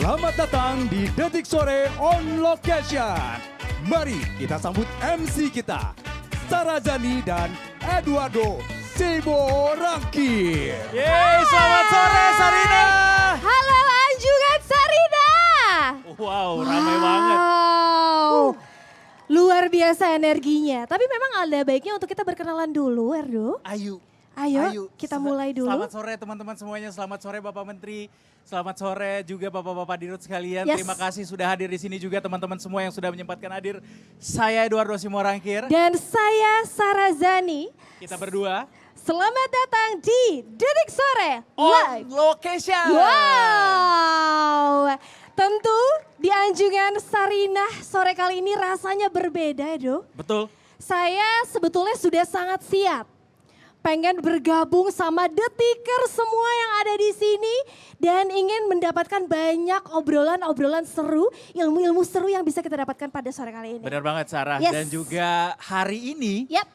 Selamat datang di Detik Sore on Location. Mari kita sambut MC kita, Sarajani dan Eduardo Siborangkir. Yeay, selamat sore Sarina. Halo Anjungan Sarina. Wow, ramai banget. Luar biasa energinya. Tapi memang ada baiknya untuk kita berkenalan dulu, Erdo. Ayo, kita mulai dulu. Selamat sore teman-teman semuanya, selamat sore Bapak Menteri, selamat sore juga Bapak-Bapak Dirut sekalian. Yes. Terima kasih sudah hadir di sini juga teman-teman semua yang sudah menyempatkan hadir. Saya Eduardo Simorangkir. Dan saya Sarajani. Kita berdua Selamat datang di Detik Sore on Live. location. Wow. Tentu di Anjungan Sarina sore kali ini rasanya berbeda, Edo. Betul. Saya sebetulnya sudah sangat siap. Pengen bergabung sama Detiker semua yang ada di sini. Dan ingin mendapatkan banyak obrolan-obrolan seru, ilmu-ilmu seru yang bisa kita dapatkan pada sore kali ini. Benar banget Sarah. Yes. Dan juga hari ini Yap,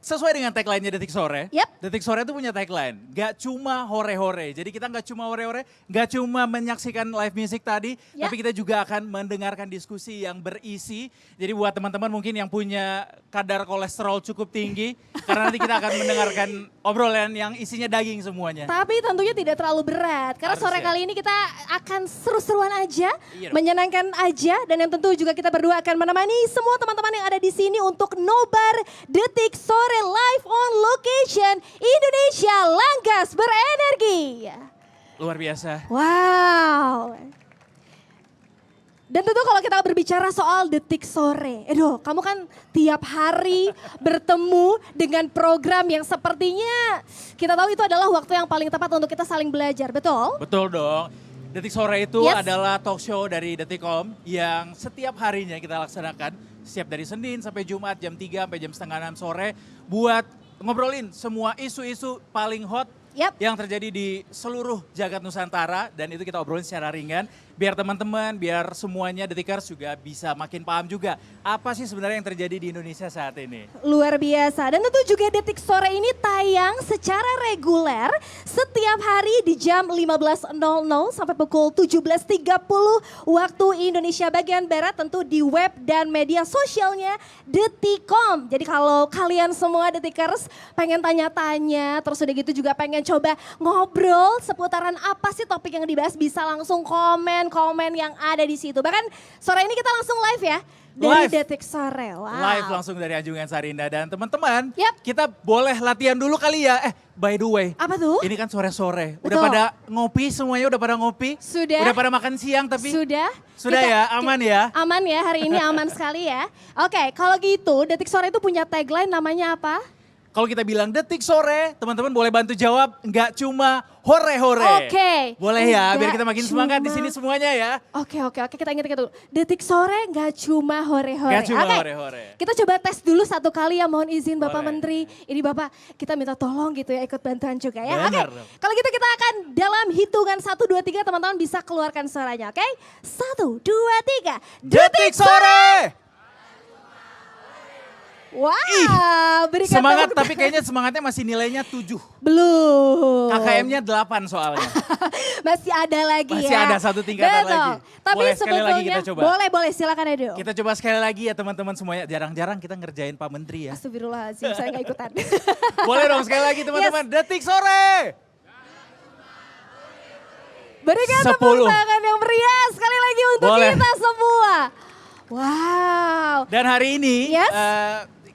sesuai dengan tagline-nya Detik Sore. Yap. Detik Sore itu punya tagline, gak cuma hore-hore. Jadi kita gak cuma hore-hore, gak cuma menyaksikan live music tadi, Yap. tapi kita juga akan mendengarkan diskusi yang berisi. Jadi buat teman-teman mungkin yang punya kadar kolesterol cukup tinggi, karena nanti kita akan mendengarkan obrolan yang isinya daging semuanya. tapi tentunya tidak terlalu berat. Karena sore Harusnya. kali ini kita akan seru-seruan aja, Iya dong. menyenangkan aja. Dan yang tentu juga kita berdua akan menemani semua teman-teman yang ada di sini untuk nobar Detik Sore Live on Location Indonesia Langgas Berenergi. Luar biasa. Wow. Dan tentu kalau kita berbicara soal Detik Sore, kamu kan tiap hari bertemu dengan program yang sepertinya kita tahu itu adalah waktu yang paling tepat untuk kita saling belajar, betul? Betul dong. Detik Sore itu Yes. adalah talk show dari Detikcom yang setiap harinya kita laksanakan. Setiap dari Senin sampai Jumat jam 3 sampai jam setengah 6 sore. Buat ngobrolin semua isu-isu paling hot Yap. yang terjadi di seluruh jagat Nusantara. Dan itu kita obrolin secara ringan. Biar teman-teman, biar semuanya Detikers juga bisa makin paham juga. Apa sih sebenarnya yang terjadi di Indonesia saat ini. Luar biasa. Dan tentu juga Detik Sore ini tayang secara reguler setiap hari di jam 15.00 sampai pukul 17.30 waktu Indonesia bagian Barat, tentu di web dan media sosialnya Detikcom. Jadi kalau kalian semua Detikers pengen tanya-tanya, terus udah gitu juga pengen coba ngobrol seputaran apa sih topik yang dibahas, bisa langsung komen yang ada di situ. Bahkan sore ini kita langsung live ya dari Live. Detik Sore. Wow. Live langsung dari Anjungan Sarinda. Dan teman-teman, Yap. kita boleh latihan dulu kali ya. By the way, Apa tuh? ini kan sore-sore. Udah Betul. pada ngopi semuanya, udah pada ngopi? Sudah. Udah pada makan siang tapi? Sudah. Sudah ya, aman ya? Aman ya, hari ini aman sekali ya. Oke, kalau gitu Detik Sore itu punya tagline namanya apa? Kalau kita bilang Detik Sore, teman-teman boleh bantu jawab, nggak cuma hore-hore. Oke. Boleh ya, biar Nggak kita makin semangat di cuma- sini semuanya ya. Oke, kita ingat dulu. Detik Sore nggak cuma hore-hore. Nggak cuma Oke, hore-hore. Kita coba tes dulu satu kali ya, mohon izin Bapak Boleh. Menteri. Ini Bapak, kita minta tolong gitu ya, ikut bantuan juga ya. Benar Oke, dong. kalau gitu kita akan dalam hitungan 1, 2, 3 teman-teman bisa keluarkan suaranya, oke? 1, 2, 3. Detik Sore! Wow, berikan Semangat, tepuk tapi kayaknya semangatnya masih nilainya 7. belum. KKM-nya 8 soalnya. Masih ada lagi Masih ya. ada satu tingkatan Betul. lagi. Tapi Boleh sekali sebetulnya, lagi kita coba? Boleh, silakan Edo. Kita coba sekali lagi ya teman-teman semuanya. Jarang-jarang kita ngerjain Pak Menteri ya. Astagfirullahaladzim, saya gak ikutan. Boleh dong sekali lagi teman-teman. Detik Sore! Berikan 10. tepuk tangan yang meriah sekali lagi untuk Boleh. kita semua. Wow. Dan hari ini Yes.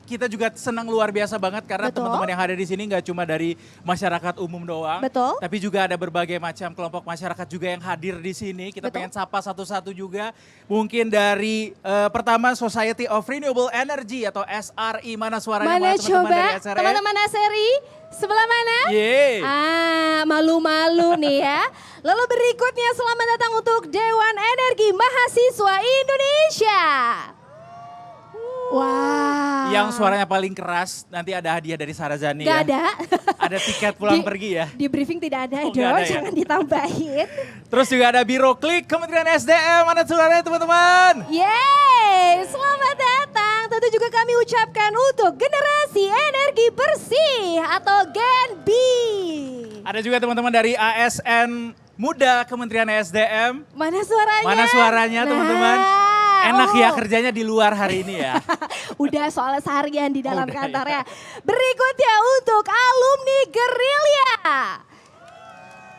kita juga senang luar biasa banget karena Betul. teman-teman yang ada di sini nggak cuma dari masyarakat umum doang. Betul. Tapi juga ada berbagai macam kelompok masyarakat juga yang hadir di sini. Kita Betul. pengen sapa satu-satu juga. Mungkin dari pertama Society of Renewable Energy atau SRI. Mana suaranya Mana teman-teman coba dari SRI? teman-teman SRI sebelah mana? Yeay. Malu-malu nih ya. Lalu berikutnya selamat datang untuk Dewan Energi Mahasiswa Indonesia. Wow. Yang suaranya paling keras nanti ada hadiah dari Sarajani Gak ya. ada. Ada tiket pulang pergi ya. Di briefing tidak ada, Oh, nggak ada ya? jangan ditambahin. Terus juga ada Biro Klik Kementerian SDM. Mana suaranya teman-teman? Yeay, selamat datang. Tentu juga kami ucapkan untuk generasi energi bersih atau Gen B. Ada juga teman-teman dari ASN muda Kementerian SDM. Mana suaranya? Mana suaranya teman-teman? Enak ya oh. kerjanya di luar hari ini ya. Udah soalnya seharian di dalam Udah, kantornya. Berikutnya untuk alumni gerilya.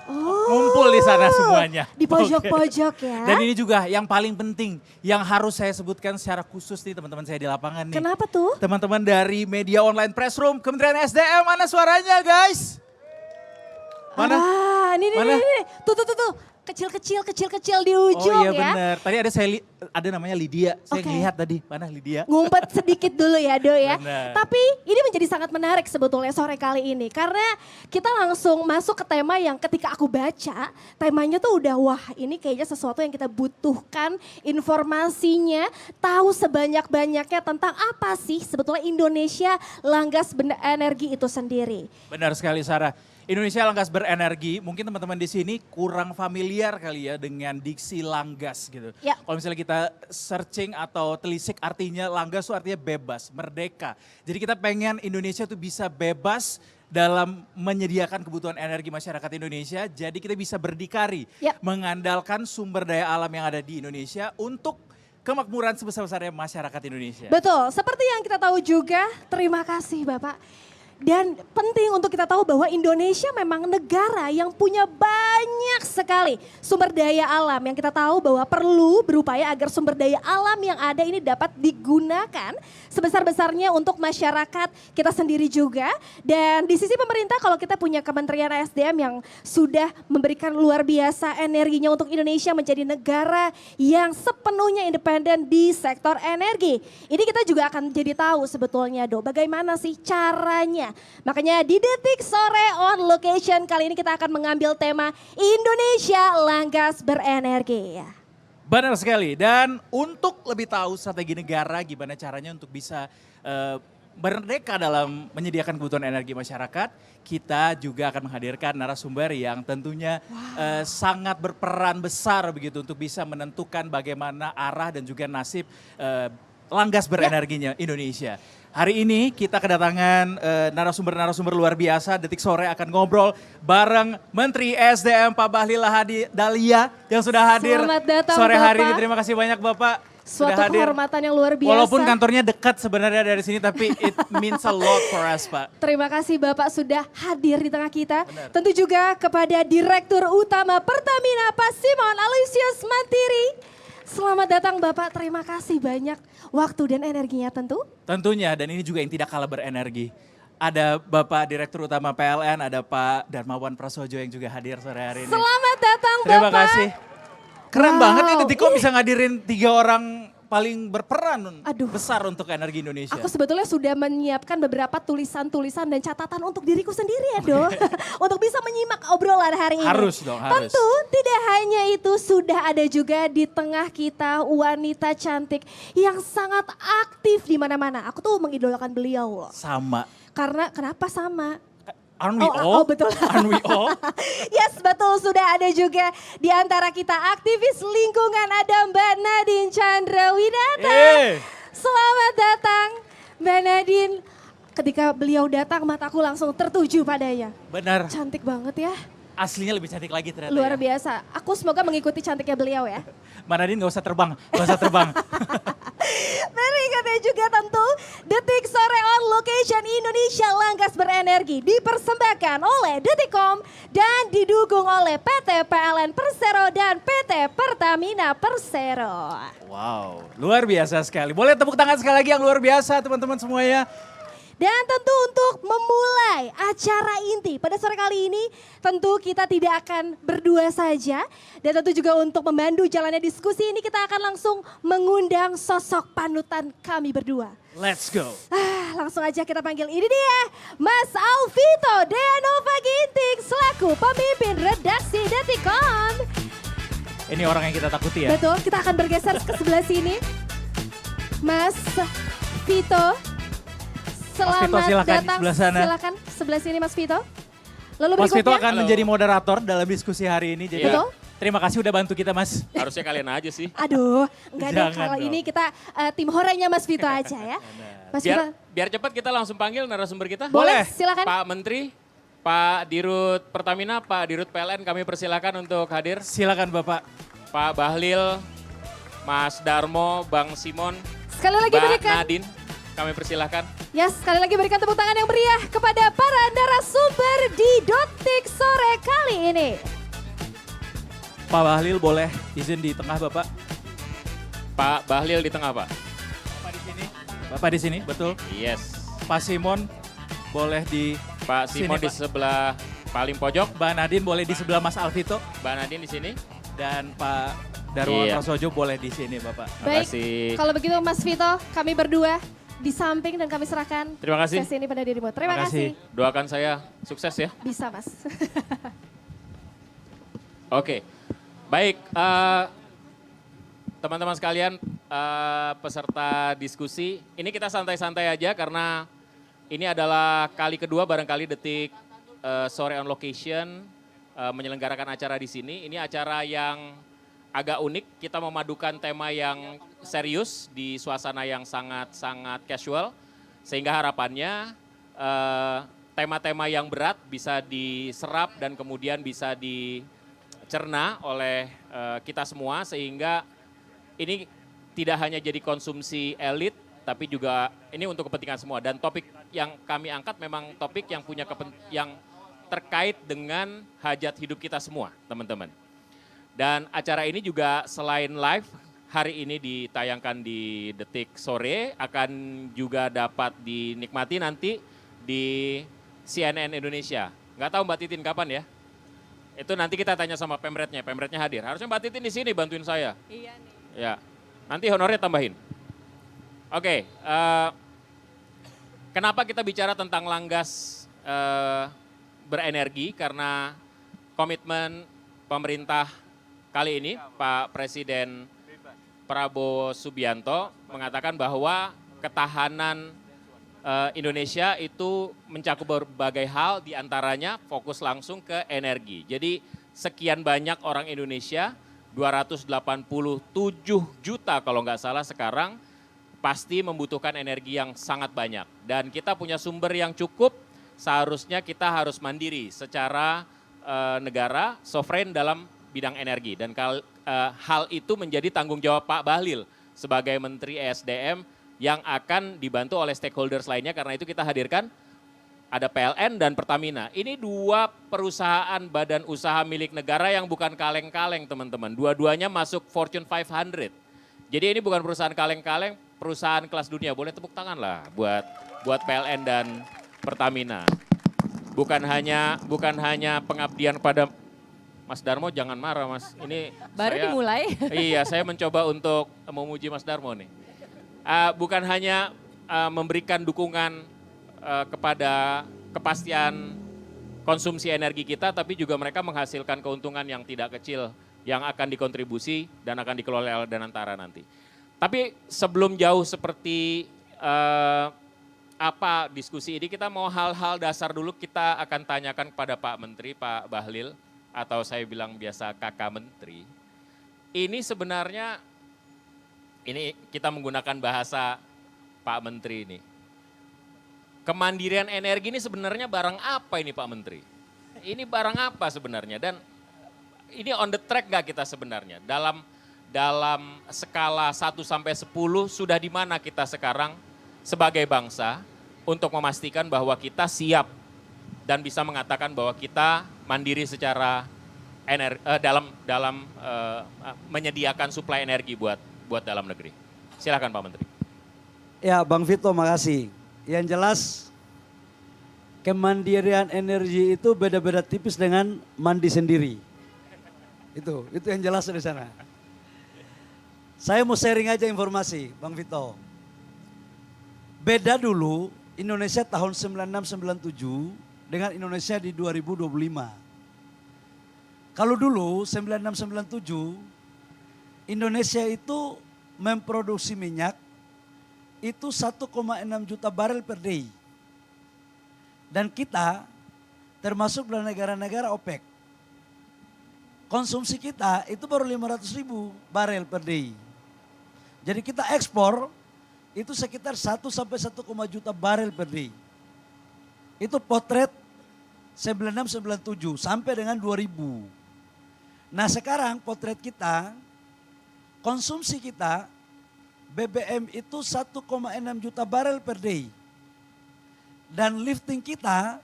Oh, Ngumpul di sana semuanya. Di pojok-pojok ya. Dan ini juga yang paling penting, yang harus saya sebutkan secara khusus nih teman-teman saya di lapangan nih. Kenapa tuh? Teman-teman dari Media Online Press Room Kementerian SDM, mana suaranya guys? Mana? Ah, ini. Tuh. Kecil-kecil di ujung Oh iya ya. benar. Tadi ada namanya Lydia. Saya Oke. ngelihat tadi. Mana Lydia? Ngumpet sedikit dulu ya Do ya. Benar. Tapi ini menjadi sangat menarik sebetulnya sore kali ini. Karena kita langsung masuk ke tema yang ketika aku baca, temanya tuh udah wah ini kayaknya sesuatu yang kita butuhkan informasinya. Tahu sebanyak-banyaknya tentang apa sih sebetulnya Indonesia Langgas Berenergi itu sendiri. Benar sekali Sarah. Indonesia Langgas Berenergi, mungkin teman-teman di sini kurang familiar kali ya dengan diksi langgas gitu. Ya. Kalau misalnya kita searching atau telisik artinya langgas itu artinya bebas, merdeka. Jadi kita pengen Indonesia tuh bisa bebas dalam menyediakan kebutuhan energi masyarakat Indonesia. Jadi kita bisa berdikari, Ya. mengandalkan sumber daya alam yang ada di Indonesia untuk kemakmuran sebesar-besarnya masyarakat Indonesia. Betul, seperti yang kita tahu juga, terima kasih Bapak. Dan penting untuk kita tahu bahwa Indonesia memang negara yang punya banyak sekali sumber daya alam. Yang kita tahu bahwa perlu berupaya agar sumber daya alam yang ada ini dapat digunakan sebesar-besarnya untuk masyarakat kita sendiri juga. Dan di sisi pemerintah kalau kita punya Kementerian SDM yang sudah memberikan luar biasa energinya untuk Indonesia menjadi negara yang sepenuhnya independen di sektor energi. Ini kita juga akan jadi tahu sebetulnya Do, bagaimana sih caranya. Makanya di Detik Sore on Location kali ini kita akan mengambil tema Indonesia Langgas Berenergi. Benar sekali, dan untuk lebih tahu strategi negara gimana caranya untuk bisa merdeka dalam menyediakan kebutuhan energi masyarakat, kita juga akan menghadirkan narasumber yang tentunya sangat berperan besar begitu untuk bisa menentukan bagaimana arah dan juga nasib langgas berenerginya Indonesia. Hari ini kita kedatangan narasumber-narasumber luar biasa. Detik Sore akan ngobrol bareng Menteri SDM Pak Bahlil Lahadalia yang sudah hadir Selamat datang, sore hari ini. Bapak. Terima kasih banyak Bapak. Suatu sudah hadir. kehormatan yang luar biasa. Walaupun kantornya dekat sebenarnya dari sini, tapi it means a lot for us Pak. Terima kasih Bapak sudah hadir di tengah kita. Benar. Tentu juga kepada Direktur Utama Pertamina Pak Simon Aloysius Mantiri. Selamat datang Bapak, terima kasih banyak waktu dan energinya tentu. Tentunya, dan ini juga yang tidak kalah berenergi. Ada Bapak Direktur Utama PLN, ada Pak Darmawan Prasojo yang juga hadir sore hari ini. Selamat datang Bapak. Terima kasih. Keren Wow. banget ya Detikcom bisa ngadirin 3 orang paling berperan Aduh. besar untuk energi Indonesia. Aku sebetulnya sudah menyiapkan beberapa tulisan-tulisan dan catatan untuk diriku sendiri ya Do. Untuk bisa menyimak obrolan hari ini. Harus dong, harus. Tentu tidak hanya itu, sudah ada juga di tengah kita wanita cantik yang sangat aktif di mana-mana. Aku tuh mengidolakan beliau loh. Sama. Karena kenapa sama? Aren't we Oh, all? betul. Aren't we all? Yes, betul, sudah ada juga di antara kita aktivis lingkungan, ada Mbak Nadine Chandrawinata. Selamat datang Mbak Nadine. Ketika beliau datang mataku langsung tertuju padanya. Benar, Cantik banget ya, aslinya lebih cantik lagi ternyata luar ya. biasa. Aku semoga mengikuti cantiknya beliau ya. Mbak Nadine gak usah terbang, gak usah terbang. Berikutnya juga tentu Detik Sore on Location Indonesia Langgas Berenergi dipersembahkan oleh Detikcom dan didukung oleh PT PLN Persero dan PT Pertamina Persero. Wow, luar biasa sekali. Boleh tepuk tangan sekali lagi yang luar biasa teman-teman semuanya. Dan tentu untuk memulai acara inti pada sore kali ini tentu kita tidak akan berdua saja. Dan tentu juga untuk membantu jalannya diskusi ini kita akan langsung mengundang sosok panutan kami berdua. Let's go. Langsung aja kita panggil, ini dia Mas Alvito Deanova Ginting selaku pemimpin redaksi Detikcom. Ini orang yang kita takuti ya. Betul, kita akan bergeser ke sebelah sini. Mas Vito. Selamat Vito, silakan di datang, sebelah sana. silakan sebelah sini Mas Vito. Lalu Mas Vito berikutnya, akan menjadi moderator dalam diskusi hari ini. Jadi Betul. terima kasih udah bantu kita Mas. Harusnya kalian aja sih. aduh enggak deh Jangan kalau dong. ini kita tim horenya Mas Vito aja ya. Mas Vito, Biar cepat kita langsung panggil narasumber kita. boleh Boleh. silakan. Pak Menteri, Pak Dirut Pertamina, Pak Dirut PLN kami persilakan untuk hadir. Silakan Bapak. Pak Bahlil, Mas Darmo, Bang Simon, Sekali lagi Mbak berikan, Nadine, kami persilakan. ya sekali lagi berikan tepuk tangan yang meriah kepada para narasumber di Detik Sore kali ini. Pak Bahlil boleh izin di tengah Bapak. Pak Bahlil di tengah, Pak. Bapak di sini. Bapak di sini, betul. Yes. Pak Simon boleh di Pak Simon sini, di Pak. sebelah paling pojok, Mbak Nadine boleh di sebelah Mas Alvito. Mbak Nadine di sini. Dan Pak Darmo Iya. Prasojo boleh di sini Bapak. Terima Baik, kasih. kalau begitu Mas Vito, kami berdua di samping dan kami serahkan Terima kasih. sesi ini pada dirimu. Terima Terima kasih. kasih. Doakan saya sukses ya. Bisa Mas. Oke, baik. Teman-teman sekalian, peserta diskusi, ini kita santai-santai aja karena ini adalah kali kedua barangkali Detik Sore on Location menyelenggarakan acara di sini. Ini acara yang agak unik, kita memadukan tema yang serius di suasana yang sangat-sangat casual. Sehingga harapannya tema-tema yang berat bisa diserap dan kemudian bisa dicerna oleh kita semua sehingga ini tidak hanya jadi konsumsi elit, tapi juga ini untuk kepentingan semua. Dan topik yang kami angkat memang topik yang yang terkait dengan hajat hidup kita semua, teman-teman. Dan acara ini juga selain live, hari ini ditayangkan di Detik Sore, akan juga dapat dinikmati nanti di CNN Indonesia. Nggak tahu Mbak Titin kapan ya? Itu nanti kita tanya sama pemretnya hadir. Harusnya Mbak Titin di sini bantuin saya. Iya nih. Ya, nanti honornya tambahin. Oke, kenapa kita bicara tentang langgas berenergi? Karena komitmen pemerintah kali ini, Pak Presiden Prabowo Subianto mengatakan bahwa ketahanan Indonesia itu mencakup berbagai hal, diantaranya fokus langsung ke energi. Jadi sekian banyak orang Indonesia, 287 juta kalau nggak salah sekarang, pasti membutuhkan energi yang sangat banyak. Dan kita punya sumber yang cukup, seharusnya kita harus mandiri secara negara, sovereign dalam bidang energi. Dan hal itu menjadi tanggung jawab Pak Bahlil sebagai Menteri ESDM yang akan dibantu oleh stakeholders lainnya. Karena itu kita hadirkan ada PLN dan Pertamina. Ini dua perusahaan badan usaha milik negara yang bukan kaleng-kaleng teman-teman. Dua-duanya masuk Fortune 500. Jadi ini bukan perusahaan kaleng-kaleng, perusahaan kelas dunia. Boleh tepuk tangan lah buat PLN dan Pertamina. Bukan hanya pengabdian pada Mas Darmo, jangan marah Mas. Ini Baru dimulai. Iya, saya mencoba untuk memuji Mas Darmo nih. Bukan hanya memberikan dukungan kepada kepastian konsumsi energi kita, tapi juga mereka menghasilkan keuntungan yang tidak kecil yang akan dikontribusi dan akan dikelola oleh Danantara nanti. Tapi sebelum jauh seperti apa diskusi ini, kita mau hal-hal dasar dulu kita akan tanyakan kepada Pak Menteri, Pak Bahlil, atau saya bilang biasa Kakak Menteri. Ini sebenarnya, ini kita menggunakan bahasa Pak Menteri ini. Kemandirian energi ini sebenarnya barang apa ini Pak Menteri? Ini barang apa sebenarnya? Dan ini on the track gak kita sebenarnya? Dalam skala 1 sampai 10 sudah di mana kita sekarang sebagai bangsa untuk memastikan bahwa kita siap dan bisa mengatakan bahwa kita mandiri secara dalam menyediakan suplai energi buat dalam negeri. Silakan Pak Menteri. Ya Bang Vito, makasih. Yang jelas kemandirian energi itu beda-beda tipis dengan mandi sendiri. Itu yang jelas di sana. Saya mau sharing aja informasi, Bang Vito. Beda dulu Indonesia tahun 9697 dengan Indonesia di 2025. Kalau dulu 9697 Indonesia itu memproduksi minyak itu 1,6 juta barel per day. Dan kita termasuk dalam negara-negara OPEC. Konsumsi kita itu baru 500 ribu barel per day. Jadi kita ekspor itu sekitar 1 sampai 1, juta barel per day. Itu potret 9697 sampai dengan 2000. Nah sekarang potret kita, konsumsi kita BBM itu 1,6 juta barel per day. Dan lifting kita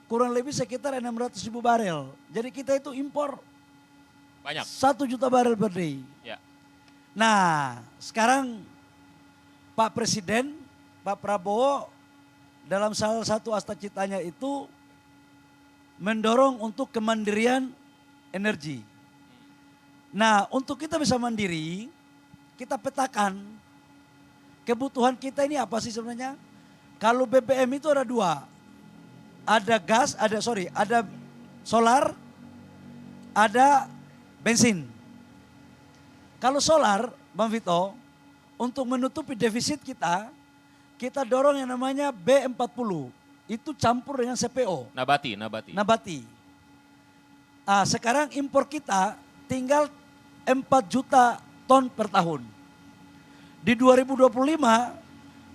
kurang lebih sekitar 600 ribu barel. Jadi kita itu impor Banyak. 1 juta barel per day. Ya. Nah sekarang Pak Presiden, Pak Prabowo dalam salah satu astacitanya itu mendorong untuk kemandirian energi. Nah untuk kita bisa mandiri, kita petakan kebutuhan kita ini apa sih sebenarnya. Kalau BBM itu ada dua, ada ada solar, ada bensin. Kalau solar, Bang Vito, untuk menutupi defisit kita dorong yang namanya B40. Itu campur dengan CPO. Nabati. Sekarang impor kita tinggal 4 juta ton per tahun. Di 2025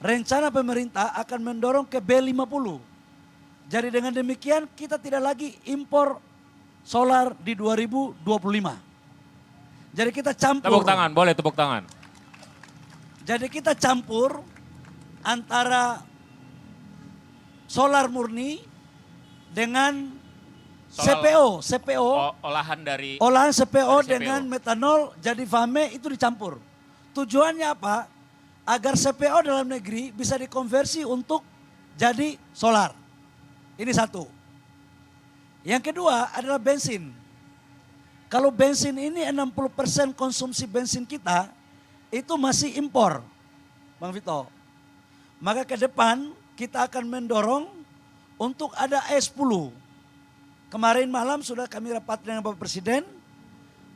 rencana pemerintah akan mendorong ke B50. Jadi dengan demikian kita tidak lagi impor solar di 2025. Jadi kita campur. Tepuk tangan, boleh tepuk tangan. Jadi kita campur antara solar murni dengan CPO. Olahan dari Olahan CPO dari dengan metanol jadi fame itu dicampur. Tujuannya apa? Agar CPO dalam negeri bisa dikonversi untuk jadi solar. Ini satu. Yang kedua adalah bensin. Kalau bensin ini 60% konsumsi bensin kita itu masih impor, Bang Vito. Maka ke depan kita akan mendorong untuk ada E10. Kemarin malam sudah kami rapat dengan Bapak Presiden.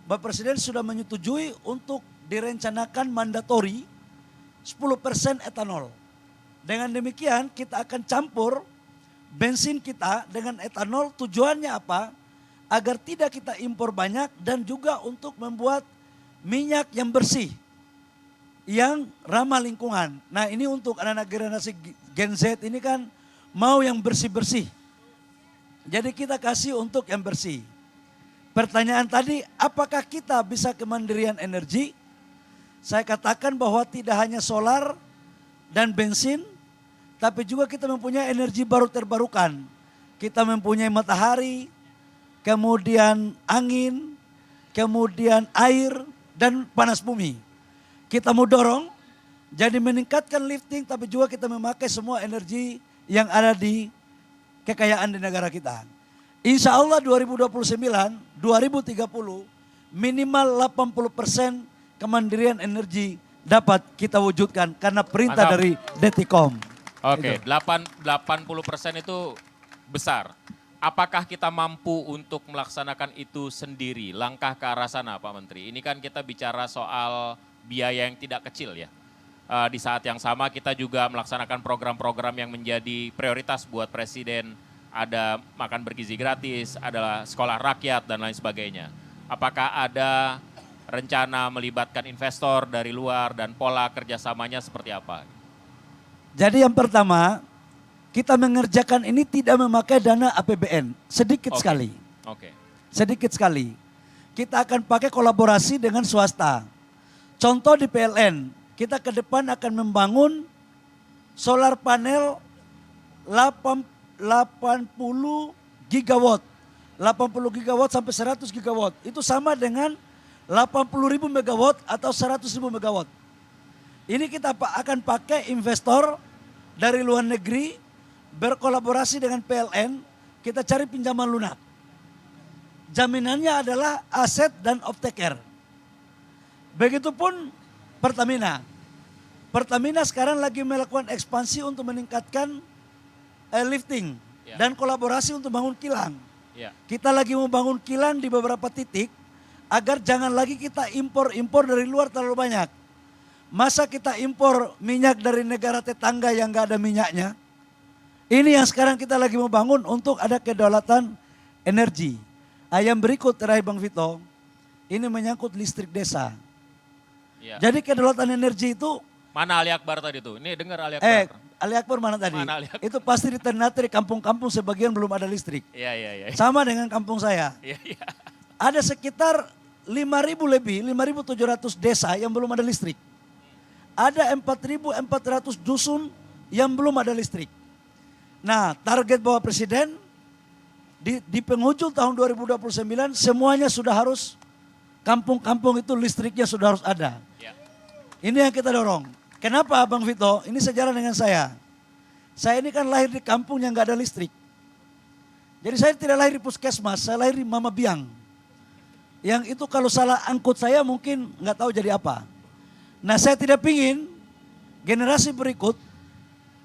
Bapak Presiden sudah menyetujui untuk direncanakan mandatori 10% etanol. Dengan demikian kita akan campur bensin kita dengan etanol. Tujuannya apa? Agar tidak kita impor banyak dan juga untuk membuat minyak yang bersih, yang ramah lingkungan. Nah ini untuk anak-anak generasi Gen Z ini kan mau yang bersih-bersih. Jadi kita kasih untuk yang bersih. Pertanyaan tadi, apakah kita bisa kemandirian energi? Saya katakan bahwa tidak hanya solar dan bensin, tapi juga kita mempunyai energi baru terbarukan. Kita mempunyai matahari, kemudian angin, kemudian air, dan panas bumi. Kita mau dorong, jadi meningkatkan lifting, tapi juga kita memakai semua energi yang ada di kekayaan di negara kita. Insya Allah 2029, 2030 minimal 80% kemandirian energi dapat kita wujudkan karena perintah Mantap. dari Detikom. Oke, 80% itu besar. Apakah kita mampu untuk melaksanakan itu sendiri? Langkah ke arah sana Pak Menteri. Ini kan kita bicara soal biaya yang tidak kecil ya. Di saat yang sama kita juga melaksanakan program-program yang menjadi prioritas buat Presiden. Ada makan bergizi gratis, ada sekolah rakyat dan lain sebagainya. Apakah ada rencana melibatkan investor dari luar dan pola kerjasamanya seperti apa? Jadi yang pertama, kita mengerjakan ini tidak memakai dana APBN, sedikit Oke. sekali. Oke. Sedikit sekali. Kita akan pakai kolaborasi dengan swasta. Contoh di PLN, kita ke depan akan membangun solar panel 80 gigawatt. 80 gigawatt sampai 100 gigawatt. Itu sama dengan 80.000 megawatt atau 100.000 megawatt. Ini kita akan pakai investor dari luar negeri, berkolaborasi dengan PLN, kita cari pinjaman lunak. Jaminannya adalah aset dan off-taker. Begitupun Pertamina. Pertamina sekarang lagi melakukan ekspansi untuk meningkatkan lifting dan kolaborasi untuk bangun kilang. Kita lagi membangun kilang di beberapa titik agar jangan lagi kita impor dari luar terlalu banyak. Masa kita impor minyak dari negara tetangga yang gak ada minyaknya? Ini yang sekarang kita lagi membangun untuk ada kedaulatan energi. Yang berikut terakhir Bang Vito, ini menyangkut listrik desa. Jadi kedaulatan energi itu. Mana Ali Akbar tadi tuh? Ini dengar Ali Akbar. Ali Akbar mana tadi? Mana Ali Akbar? Itu pasti di Ternate, di kampung-kampung sebagian belum ada listrik. Iya, iya, iya. Sama dengan kampung saya. Iya, iya. Ada sekitar 5.000 lebih, 5.700 desa yang belum ada listrik. Ada 4.400 dusun yang belum ada listrik. Nah, target Bapak Presiden di penghujung tahun 2029 semuanya sudah harus, kampung-kampung itu listriknya sudah harus ada. Ya. Ini yang kita dorong. Kenapa Bang Vito? Ini sejalan dengan saya. Saya ini kan lahir di kampung yang gak ada listrik. Jadi saya tidak lahir di puskesmas, saya lahir di Mama Biang. Yang itu kalau salah angkut saya mungkin nggak tahu jadi apa. Nah saya tidak pingin generasi berikut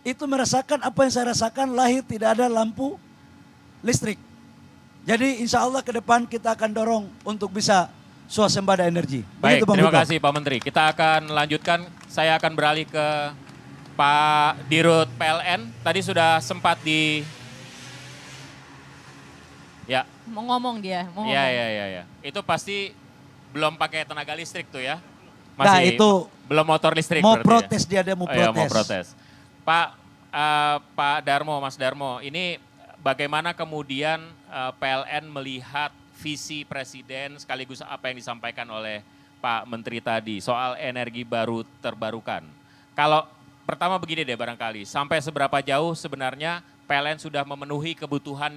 itu merasakan apa yang saya rasakan, lahir tidak ada lampu listrik. Jadi insya Allah ke depan kita akan dorong untuk bisa swasembada energi. Baik, Begitu, Bang terima Vito. kasih Pak Menteri. Kita akan lanjutkan, saya akan beralih ke Pak Dirut PLN. Tadi sudah sempat Ya, Mau ngomong dia, mau iya, ngomong. iya, iya, iya. Itu pasti belum pakai tenaga listrik tuh ya? Nah, itu belum motor listrik Mau berarti protes ya? dia mau Oh, iya, protes. mau protes. Pak Darmo, Mas Darmo, ini bagaimana kemudian PLN melihat visi Presiden sekaligus apa yang disampaikan oleh Pak Menteri tadi soal energi baru terbarukan. Kalau pertama begini deh barangkali, sampai seberapa jauh sebenarnya PLN sudah memenuhi kebutuhan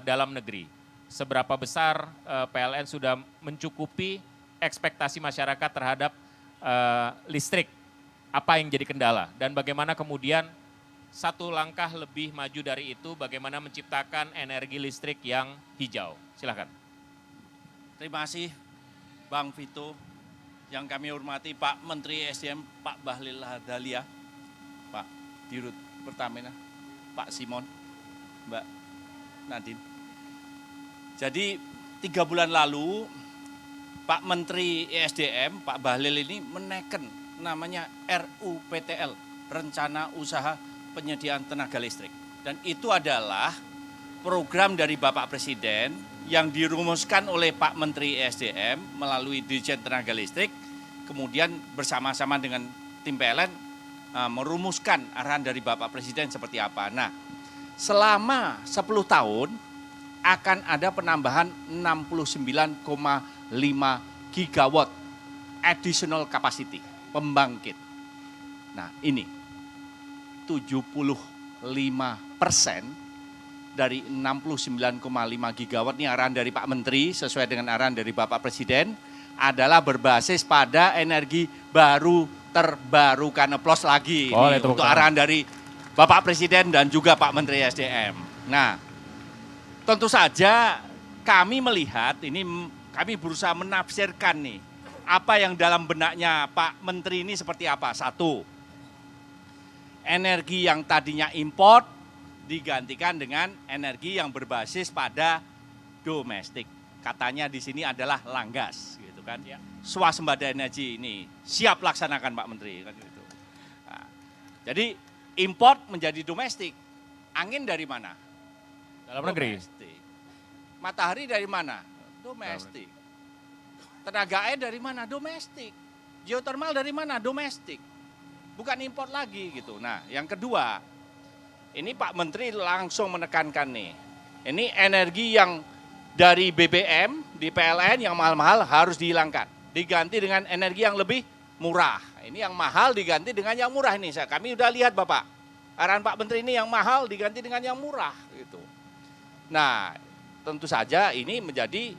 dalam negeri? Seberapa besar PLN sudah mencukupi ekspektasi masyarakat terhadap listrik? Apa yang jadi kendala? Dan bagaimana kemudian satu langkah lebih maju dari itu, bagaimana menciptakan energi listrik yang hijau? Silakan. Terima kasih Bang Vito, yang kami hormati Pak Menteri SDM Pak Bahlil Lahadalia, Pak Dirut Pertamina, Pak Simon, Mbak Nadine. Jadi 3 bulan lalu Pak Menteri ESDM Pak Bahlil ini menekan namanya RUPTL, Rencana Usaha Penyediaan Tenaga Listrik. Dan itu adalah program dari Bapak Presiden yang dirumuskan oleh Pak Menteri ESDM melalui Dirjen Tenaga Listrik, kemudian bersama-sama dengan tim PLN merumuskan arahan dari Bapak Presiden seperti apa. Nah, selama 10 tahun akan ada penambahan 69,5 gigawatt additional capacity, pembangkit. Nah ini 75% dari 69,5 gigawatt ini arahan dari Pak Menteri sesuai dengan arahan dari Bapak Presiden adalah berbasis pada energi baru terbarukan. Aplaus lagi ini untuk arahan dari Bapak Presiden dan juga Pak Menteri SDM. Nah, tentu saja kami melihat ini, kami berusaha menafsirkan nih apa yang dalam benaknya Pak Menteri ini seperti apa. Satu, energi yang tadinya import digantikan dengan energi yang berbasis pada domestik. Katanya di sini adalah langgas, gitu kan? Ya. Swasembada energi ini siap laksanakan Pak Menteri, kan gitu. Nah, jadi import menjadi domestik. Angin dari mana? Dalam negeri. Domestik. Matahari dari mana? Domestik. Tenaga air dari mana? Domestik. Geothermal dari mana? Domestik. Bukan import lagi gitu. Nah, yang kedua, ini Pak Menteri langsung menekankan nih. Ini energi yang dari BBM di PLN yang mahal-mahal harus dihilangkan. Diganti dengan energi yang lebih murah. Ini yang mahal diganti dengan yang murah ini. Kami udah lihat Bapak. Arahan Pak Menteri ini yang mahal diganti dengan yang murah gitu. Nah, tentu saja ini menjadi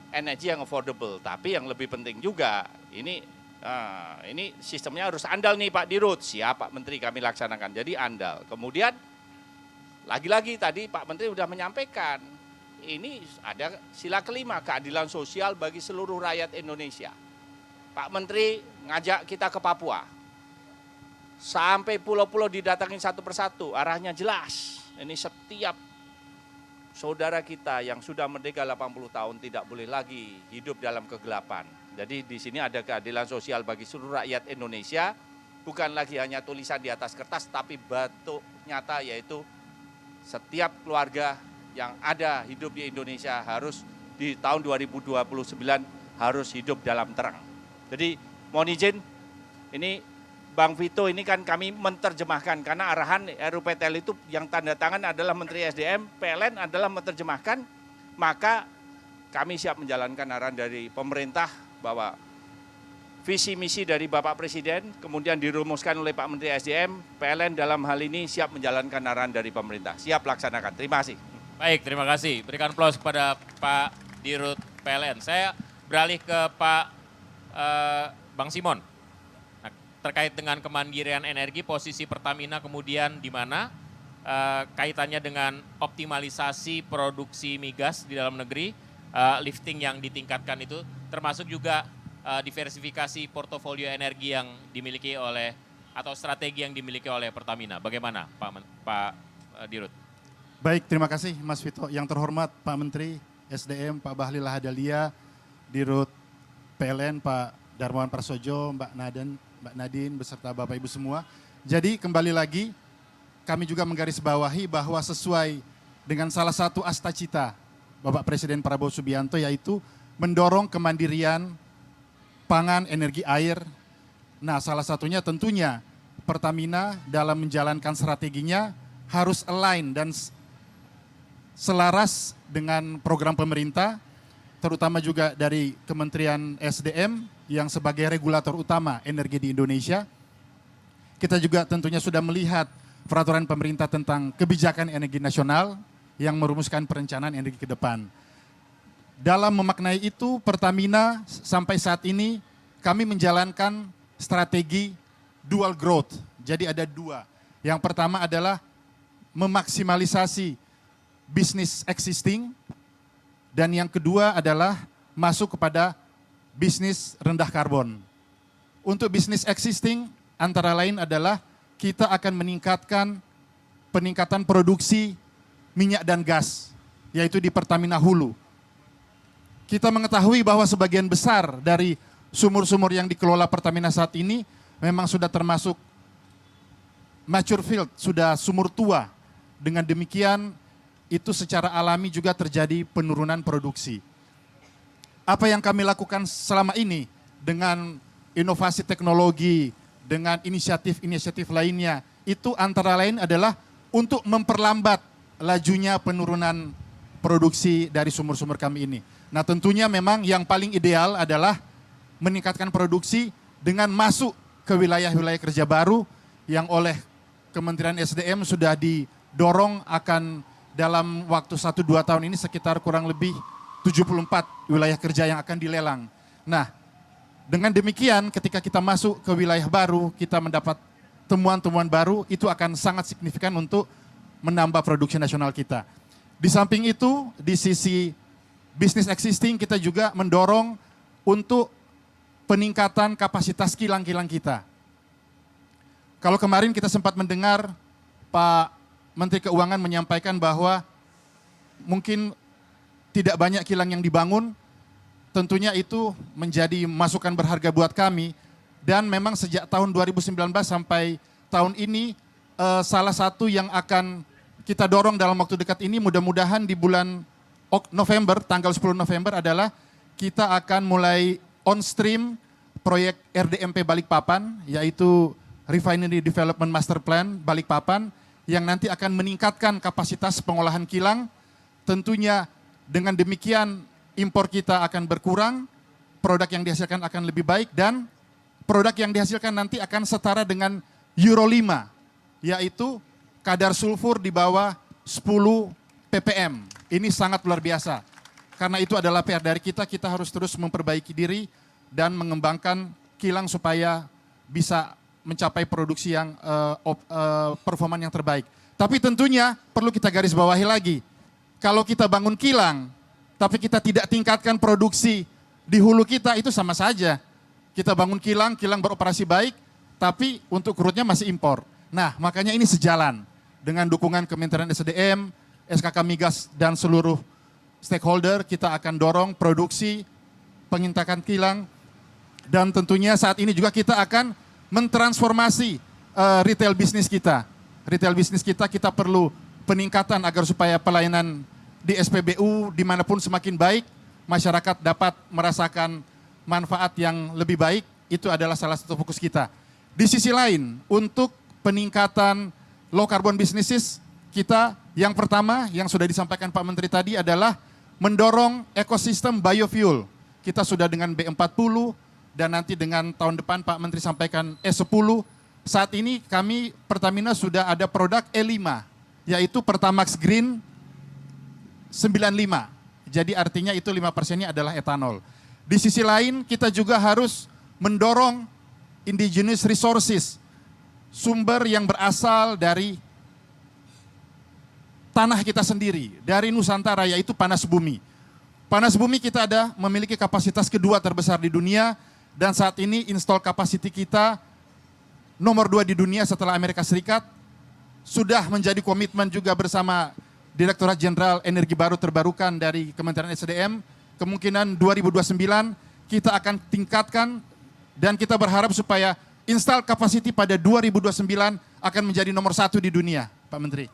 energi yang affordable. Tapi yang lebih penting juga ini sistemnya harus andal nih Pak Dirut. Siap Pak Menteri kami laksanakan. Jadi andal. Kemudian lagi-lagi tadi Pak Menteri sudah menyampaikan, ini ada sila kelima, keadilan sosial bagi seluruh rakyat Indonesia. Pak Menteri ngajak kita ke Papua. Sampai pulau-pulau didatangin satu persatu, arahnya jelas. Ini setiap saudara kita yang sudah merdeka 80 tahun tidak boleh lagi hidup dalam kegelapan. Jadi di sini ada keadilan sosial bagi seluruh rakyat Indonesia, bukan lagi hanya tulisan di atas kertas, tapi bentuk nyata yaitu setiap keluarga yang ada hidup di Indonesia harus di tahun 2029 harus hidup dalam terang. Jadi mohon izin, ini Bang Vito ini kan kami menerjemahkan karena arahan RUPTL itu yang tanda tangan adalah Menteri SDM, PLN adalah menerjemahkan, maka kami siap menjalankan arahan dari pemerintah bahwa visi misi dari Bapak Presiden kemudian dirumuskan oleh Pak Menteri SDM, PLN dalam hal ini siap menjalankan arahan dari pemerintah, siap laksanakan. Terima kasih. Baik, terima kasih. Berikan aplaus kepada Pak Dirut PLN. Saya beralih ke Pak Bang Simon. Nah, terkait dengan kemandirian energi, posisi Pertamina kemudian di mana kaitannya dengan optimalisasi produksi migas di dalam negeri, lifting yang ditingkatkan itu, termasuk juga diversifikasi portofolio energi yang dimiliki oleh atau strategi yang dimiliki oleh Pertamina. Bagaimana Pak Dirut? Baik, terima kasih Mas Vito. Yang terhormat Pak Menteri SDM, Pak Bahlil Lahadalia, Dirut PLN, Pak Darmawan Prasojo, Mbak Nadine, beserta Bapak Ibu semua. Jadi kembali lagi, kami juga menggarisbawahi bahwa sesuai dengan salah satu asta-cita Bapak Presiden Prabowo Subianto, yaitu mendorong kemandirian pangan, energi, air. Nah, salah satunya tentunya Pertamina dalam menjalankan strateginya harus align dan selaras dengan program pemerintah, terutama juga dari Kementerian SDM yang sebagai regulator utama energi di Indonesia. Kita juga tentunya sudah melihat peraturan pemerintah tentang kebijakan energi nasional yang merumuskan perencanaan energi ke depan. Dalam memaknai itu, Pertamina sampai saat ini kami menjalankan strategi dual growth. Jadi ada dua. Yang pertama adalah memaksimalisasi bisnis existing, dan yang kedua adalah masuk kepada bisnis rendah karbon. Untuk bisnis existing antara lain adalah kita akan meningkatkan peningkatan produksi minyak dan gas, yaitu di Pertamina Hulu. Kita mengetahui bahwa sebagian besar dari sumur-sumur yang dikelola Pertamina saat ini memang sudah termasuk mature field, sudah sumur tua. Dengan demikian, itu secara alami juga terjadi penurunan produksi. Apa yang kami lakukan selama ini dengan inovasi teknologi, dengan inisiatif-inisiatif lainnya, itu antara lain adalah untuk memperlambat lajunya penurunan produksi dari sumur-sumur kami ini. Nah, tentunya memang yang paling ideal adalah meningkatkan produksi dengan masuk ke wilayah-wilayah kerja baru yang oleh Kementerian SDM sudah didorong akan dalam waktu 1-2 tahun ini sekitar kurang lebih 74 wilayah kerja yang akan dilelang. Nah, dengan demikian ketika kita masuk ke wilayah baru, kita mendapat temuan-temuan baru, itu akan sangat signifikan untuk menambah produksi nasional kita. Di samping itu, di sisi bisnis existing kita juga mendorong untuk peningkatan kapasitas kilang-kilang kita. Kalau kemarin kita sempat mendengar Pak Menteri Keuangan menyampaikan bahwa mungkin tidak banyak kilang yang dibangun, tentunya itu menjadi masukan berharga buat kami. Dan memang sejak tahun 2019 sampai tahun ini, salah satu yang akan kita dorong dalam waktu dekat ini, mudah-mudahan di bulan November, tanggal 10 November adalah kita akan mulai on stream proyek RDMP Balikpapan, yaitu Refinery Development Master Plan Balikpapan, yang nanti akan meningkatkan kapasitas pengolahan kilang. Tentunya dengan demikian impor kita akan berkurang, produk yang dihasilkan akan lebih baik, dan produk yang dihasilkan nanti akan setara dengan Euro 5, yaitu kadar sulfur di bawah 10 ppm. Ini sangat luar biasa. Karena itu adalah PR dari kita harus terus memperbaiki diri dan mengembangkan kilang supaya bisa mencapai produksi yang performan yang terbaik. Tapi tentunya perlu kita garis bawahi lagi. Kalau kita bangun kilang, tapi kita tidak tingkatkan produksi di hulu kita, itu sama saja. Kita bangun kilang, kilang beroperasi baik, tapi untuk crude-nya masih impor. Nah, makanya ini sejalan dengan dukungan Kementerian SDM, SKK Migas, dan seluruh stakeholder. Kita akan dorong produksi, pengintakan kilang, dan tentunya saat ini juga kita akan mentransformasi retail bisnis kita. Retail bisnis kita perlu peningkatan agar supaya pelayanan di SPBU dimanapun semakin baik, masyarakat dapat merasakan manfaat yang lebih baik, itu adalah salah satu fokus kita. Di sisi lain, untuk peningkatan low carbon businesses, kita yang pertama yang sudah disampaikan Pak Menteri tadi adalah mendorong ekosistem biofuel. Kita sudah dengan B40 dan nanti dengan tahun depan Pak Menteri sampaikan E10. Saat ini kami Pertamina sudah ada produk E5, yaitu Pertamax Green 95. Jadi artinya itu 5%-nya adalah etanol. Di sisi lain kita juga harus mendorong indigenous resources, sumber yang berasal dari tanah kita sendiri, dari Nusantara, yaitu panas bumi. Panas bumi kita memiliki kapasitas kedua terbesar di dunia, dan saat ini install capacity kita nomor 2 di dunia setelah Amerika Serikat, sudah menjadi komitmen juga bersama Direktorat Jenderal Energi Baru Terbarukan dari Kementerian SDM, kemungkinan 2029 kita akan tingkatkan dan kita berharap supaya install capacity pada 2029 akan menjadi nomor 1 di dunia, Pak Menteri.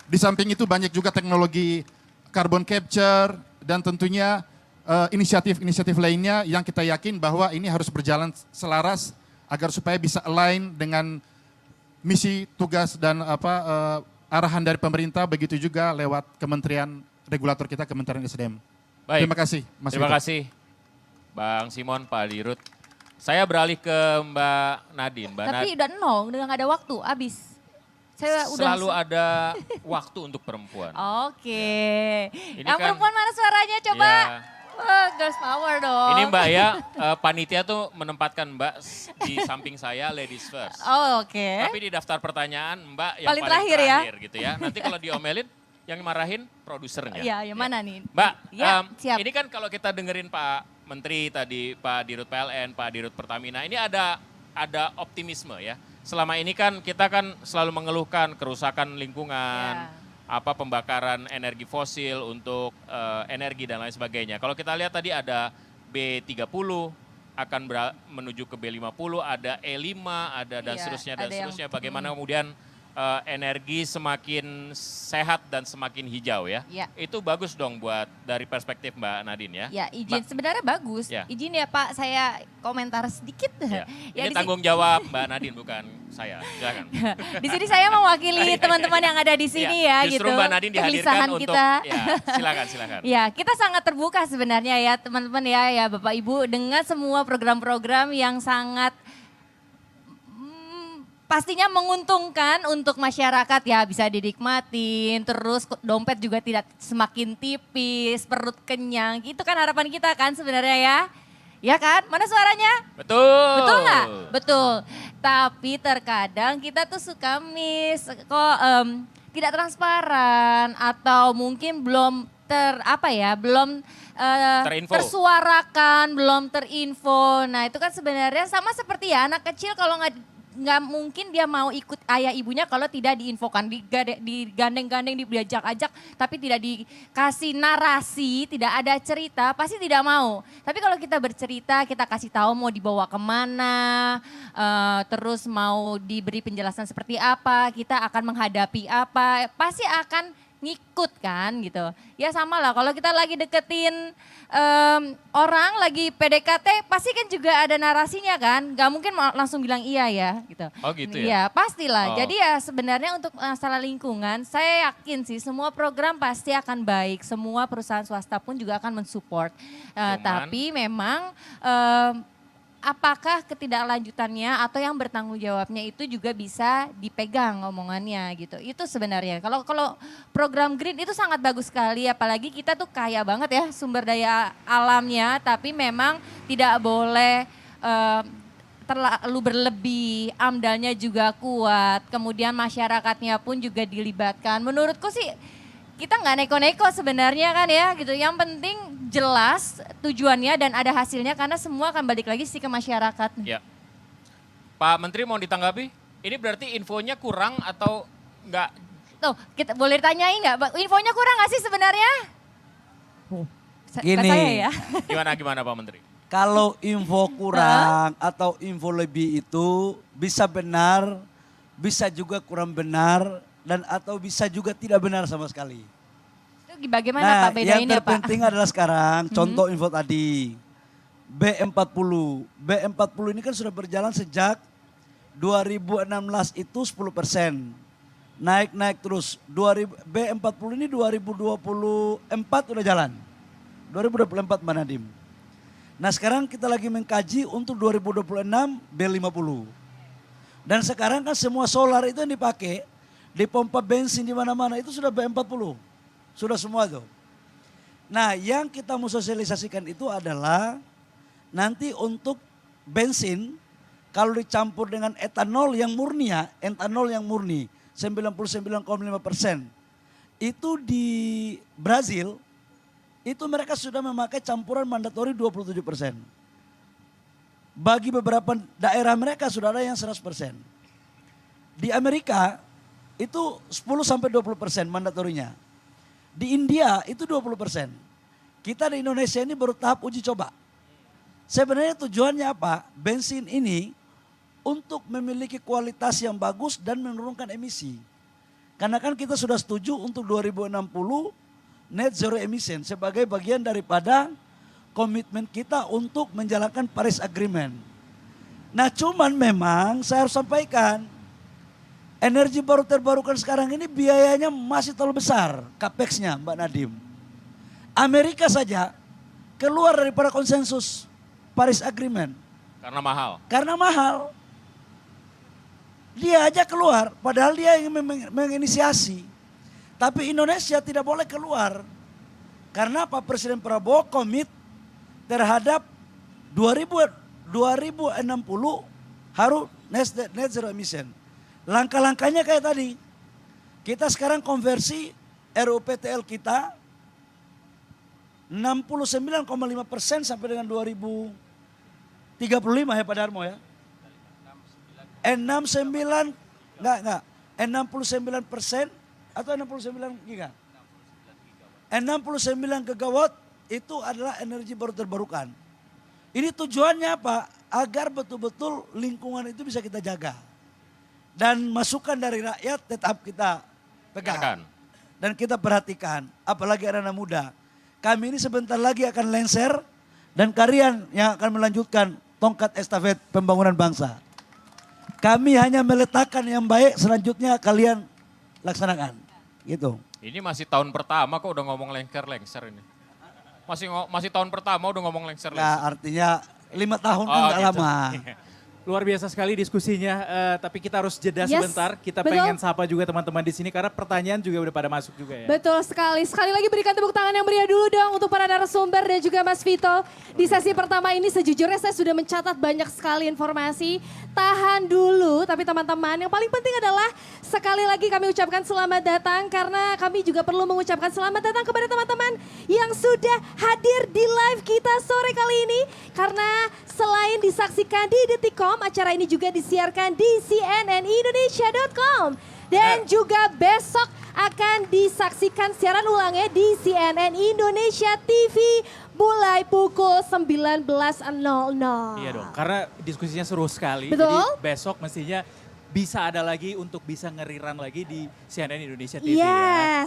Di samping itu banyak juga teknologi carbon capture dan tentunya inisiatif-inisiatif lainnya yang kita yakin bahwa ini harus berjalan selaras agar supaya bisa align dengan misi, tugas dan arahan dari pemerintah, begitu juga lewat kementerian regulator kita, Kementerian SDM. Baik. Terima kasih, Mas Terima Vito. kasih, Bang Simon, Pak Dirut. Saya beralih ke Mbak Nadine. Tapi udah udah nggak ada waktu, habis. Saya udah Selalu ada waktu untuk perempuan. Oke. Ini Yang kan- perempuan mana suaranya coba? Ya. Wah, girls power dong. Ini Mbak ya, panitia tuh menempatkan Mbak di samping saya ladies first. Oh, oke. Tapi di daftar pertanyaan Mbak yang Paling paling terakhir ya. gitu ya. Nanti kalau diomelin yang marahin produsernya. Iya, yang mana nih? Mbak, Ya, siap. ini kan kalau kita dengerin Pak Menteri tadi, Pak Dirut PLN, Pak Dirut Pertamina, ini ada optimisme ya. Selama ini kan kita kan selalu mengeluhkan kerusakan lingkungan, Ya. pembakaran energi fosil untuk energi dan lain sebagainya. Kalau kita lihat tadi ada B30 akan menuju ke B50, ada E5, ada dan Iya, seterusnya ada yang- Bagaimana kemudian energi semakin sehat dan semakin hijau ya. Ya. Itu bagus dong buat dari perspektif Mbak Nadine ya. Ya, izin sebenarnya bagus. Ya. Izin ya Pak, saya komentar sedikit. Ya. Ya, Ini di tanggung jawab Mbak Nadine bukan saya. Silakan. Di sini saya mewakili teman-teman yang ada di sini ya, Justru gitu. Mbak Nadine dihadirkan Kegelisahan untuk kita. ya, silakan. Ya, kita sangat terbuka sebenarnya ya teman-teman ya Bapak Ibu dengan semua program-program yang sangat pastinya menguntungkan untuk masyarakat ya, bisa dinikmatin, terus dompet juga tidak semakin tipis, perut kenyang, gitu kan harapan kita kan sebenarnya ya. Ya kan? Mana suaranya? Betul. Betul nggak? Betul. Tapi terkadang kita tuh suka miss, kok tidak transparan atau mungkin belum belum Terinfo. tersuarakan, belum terinfo. Nah itu kan sebenarnya sama seperti ya anak kecil kalau nggak mungkin dia mau ikut ayah ibunya kalau tidak diinfokan, digandeng-gandeng, diajak-ajak, tapi tidak dikasih narasi, tidak ada cerita, pasti tidak mau. Tapi kalau kita bercerita, kita kasih tahu mau dibawa kemana, terus mau diberi penjelasan seperti apa, kita akan menghadapi apa, pasti akan ngikut kan gitu. Ya sama lah kalau kita lagi deketin orang lagi PDKT pasti kan juga ada narasinya kan. Gak mungkin langsung bilang iya ya gitu. Oh gitu ya? Iya pastilah. Oh. Jadi ya sebenarnya untuk masalah lingkungan saya yakin sih semua program pasti akan baik. Semua perusahaan swasta pun juga akan mensupport. Tapi memang apakah ketidaklanjutannya atau yang bertanggung jawabnya itu juga bisa dipegang omongannya gitu. Itu sebenarnya. Kalau program green itu sangat bagus sekali apalagi kita tuh kaya banget ya sumber daya alamnya tapi memang tidak boleh terlalu berlebih, amdalnya juga kuat, kemudian masyarakatnya pun juga dilibatkan. Menurutku sih kita nggak neko-neko sebenarnya kan ya gitu. Yang penting jelas tujuannya dan ada hasilnya karena semua akan balik lagi sih ke masyarakat. Ya. Pak Menteri mau ditanggapi? Ini berarti infonya kurang atau enggak? Tuh, kita boleh tanyain nggak? Infonya kurang nggak sih sebenarnya? Gini. Saya ya. Gimana Pak Menteri? Kalau info kurang atau info lebih itu bisa benar, bisa juga kurang benar, dan atau bisa juga tidak benar sama sekali. Itu bagaimana Pak bedainnya yang Pak? terpenting adalah sekarang, contoh info tadi, B40. B40 ini kan sudah berjalan sejak 2016 itu 10%. Naik terus. B40 ini 2024 udah jalan. 2024 Mbak Nadim. Nah sekarang kita lagi mengkaji untuk 2026 B50. Dan sekarang kan semua solar itu yang dipakai di pompa bensin di mana-mana itu sudah B40. Sudah semua tuh. Nah yang kita mau sosialisasikan itu adalah nanti untuk bensin kalau dicampur dengan etanol yang murni ya, etanol yang murni 99,5%. Itu di Brazil itu mereka sudah memakai campuran mandatori 27%. Bagi beberapa daerah mereka sudah ada yang 100%. Di Amerika itu 10-20% mandatorinya. Di India itu 20%. Kita di Indonesia ini baru tahap uji coba. Sebenarnya tujuannya apa? Bensin ini untuk memiliki kualitas yang bagus dan menurunkan emisi. Karena kan kita sudah setuju untuk 2060 net zero emission sebagai bagian daripada komitmen kita untuk menjalankan Paris Agreement. Nah cuman memang saya harus sampaikan, energi baru terbarukan sekarang ini biayanya masih terlalu besar, capex-nya Mbak Nadim. Amerika saja keluar daripada konsensus Paris Agreement. Karena mahal. Karena mahal. Dia aja keluar, padahal dia yang menginisiasi. Tapi Indonesia tidak boleh keluar. Karena Pak Presiden Prabowo komit terhadap 2060 harus net zero emission. Langkah-langkahnya kayak tadi. Kita sekarang konversi RUPTL kita 69,5% sampai dengan 2035 ya Pak Darmo ya. 69 enggak 69% atau 69 giga? 69 gigawatt itu adalah energi baru terbarukan. Ini tujuannya apa? Agar betul-betul lingkungan itu bisa kita jaga. Dan masukan dari rakyat tetap kita pegang. Dan kita perhatikan, apalagi anak-anak muda. Kami ini sebentar lagi akan lengser dan kalian yang akan melanjutkan tongkat estafet pembangunan bangsa. Kami hanya meletakkan yang baik, selanjutnya kalian laksanakan. Gitu. Ini masih tahun pertama kok udah ngomong lengser ini. Masih tahun pertama udah ngomong lengser. Nah artinya 5 tahun kan gak gitu. lama. Luar biasa sekali diskusinya, tapi kita harus jeda sebentar. Kita betul. pengen sapa juga teman-teman di sini karena pertanyaan juga udah pada masuk juga ya. Betul sekali. Sekali lagi berikan tepuk tangan yang meriah dulu dong untuk para narasumber dan juga Mas Vito. Di sesi pertama ini sejujurnya saya sudah mencatat banyak sekali informasi. Tahan dulu, tapi teman-teman yang paling penting adalah sekali lagi kami ucapkan selamat datang karena kami juga perlu mengucapkan selamat datang kepada teman-teman yang sudah hadir di live kita sore kali ini. Karena selain disaksikan di Detikcom, acara ini juga disiarkan di cnnindonesia.com. Dan juga besok akan disaksikan siaran ulangnya di CNN Indonesia TV mulai pukul 19.00. Iya dong, karena diskusinya seru sekali. Betul. Jadi besok mestinya bisa ada lagi untuk bisa ngeriran lagi di CNN Indonesia TV ya.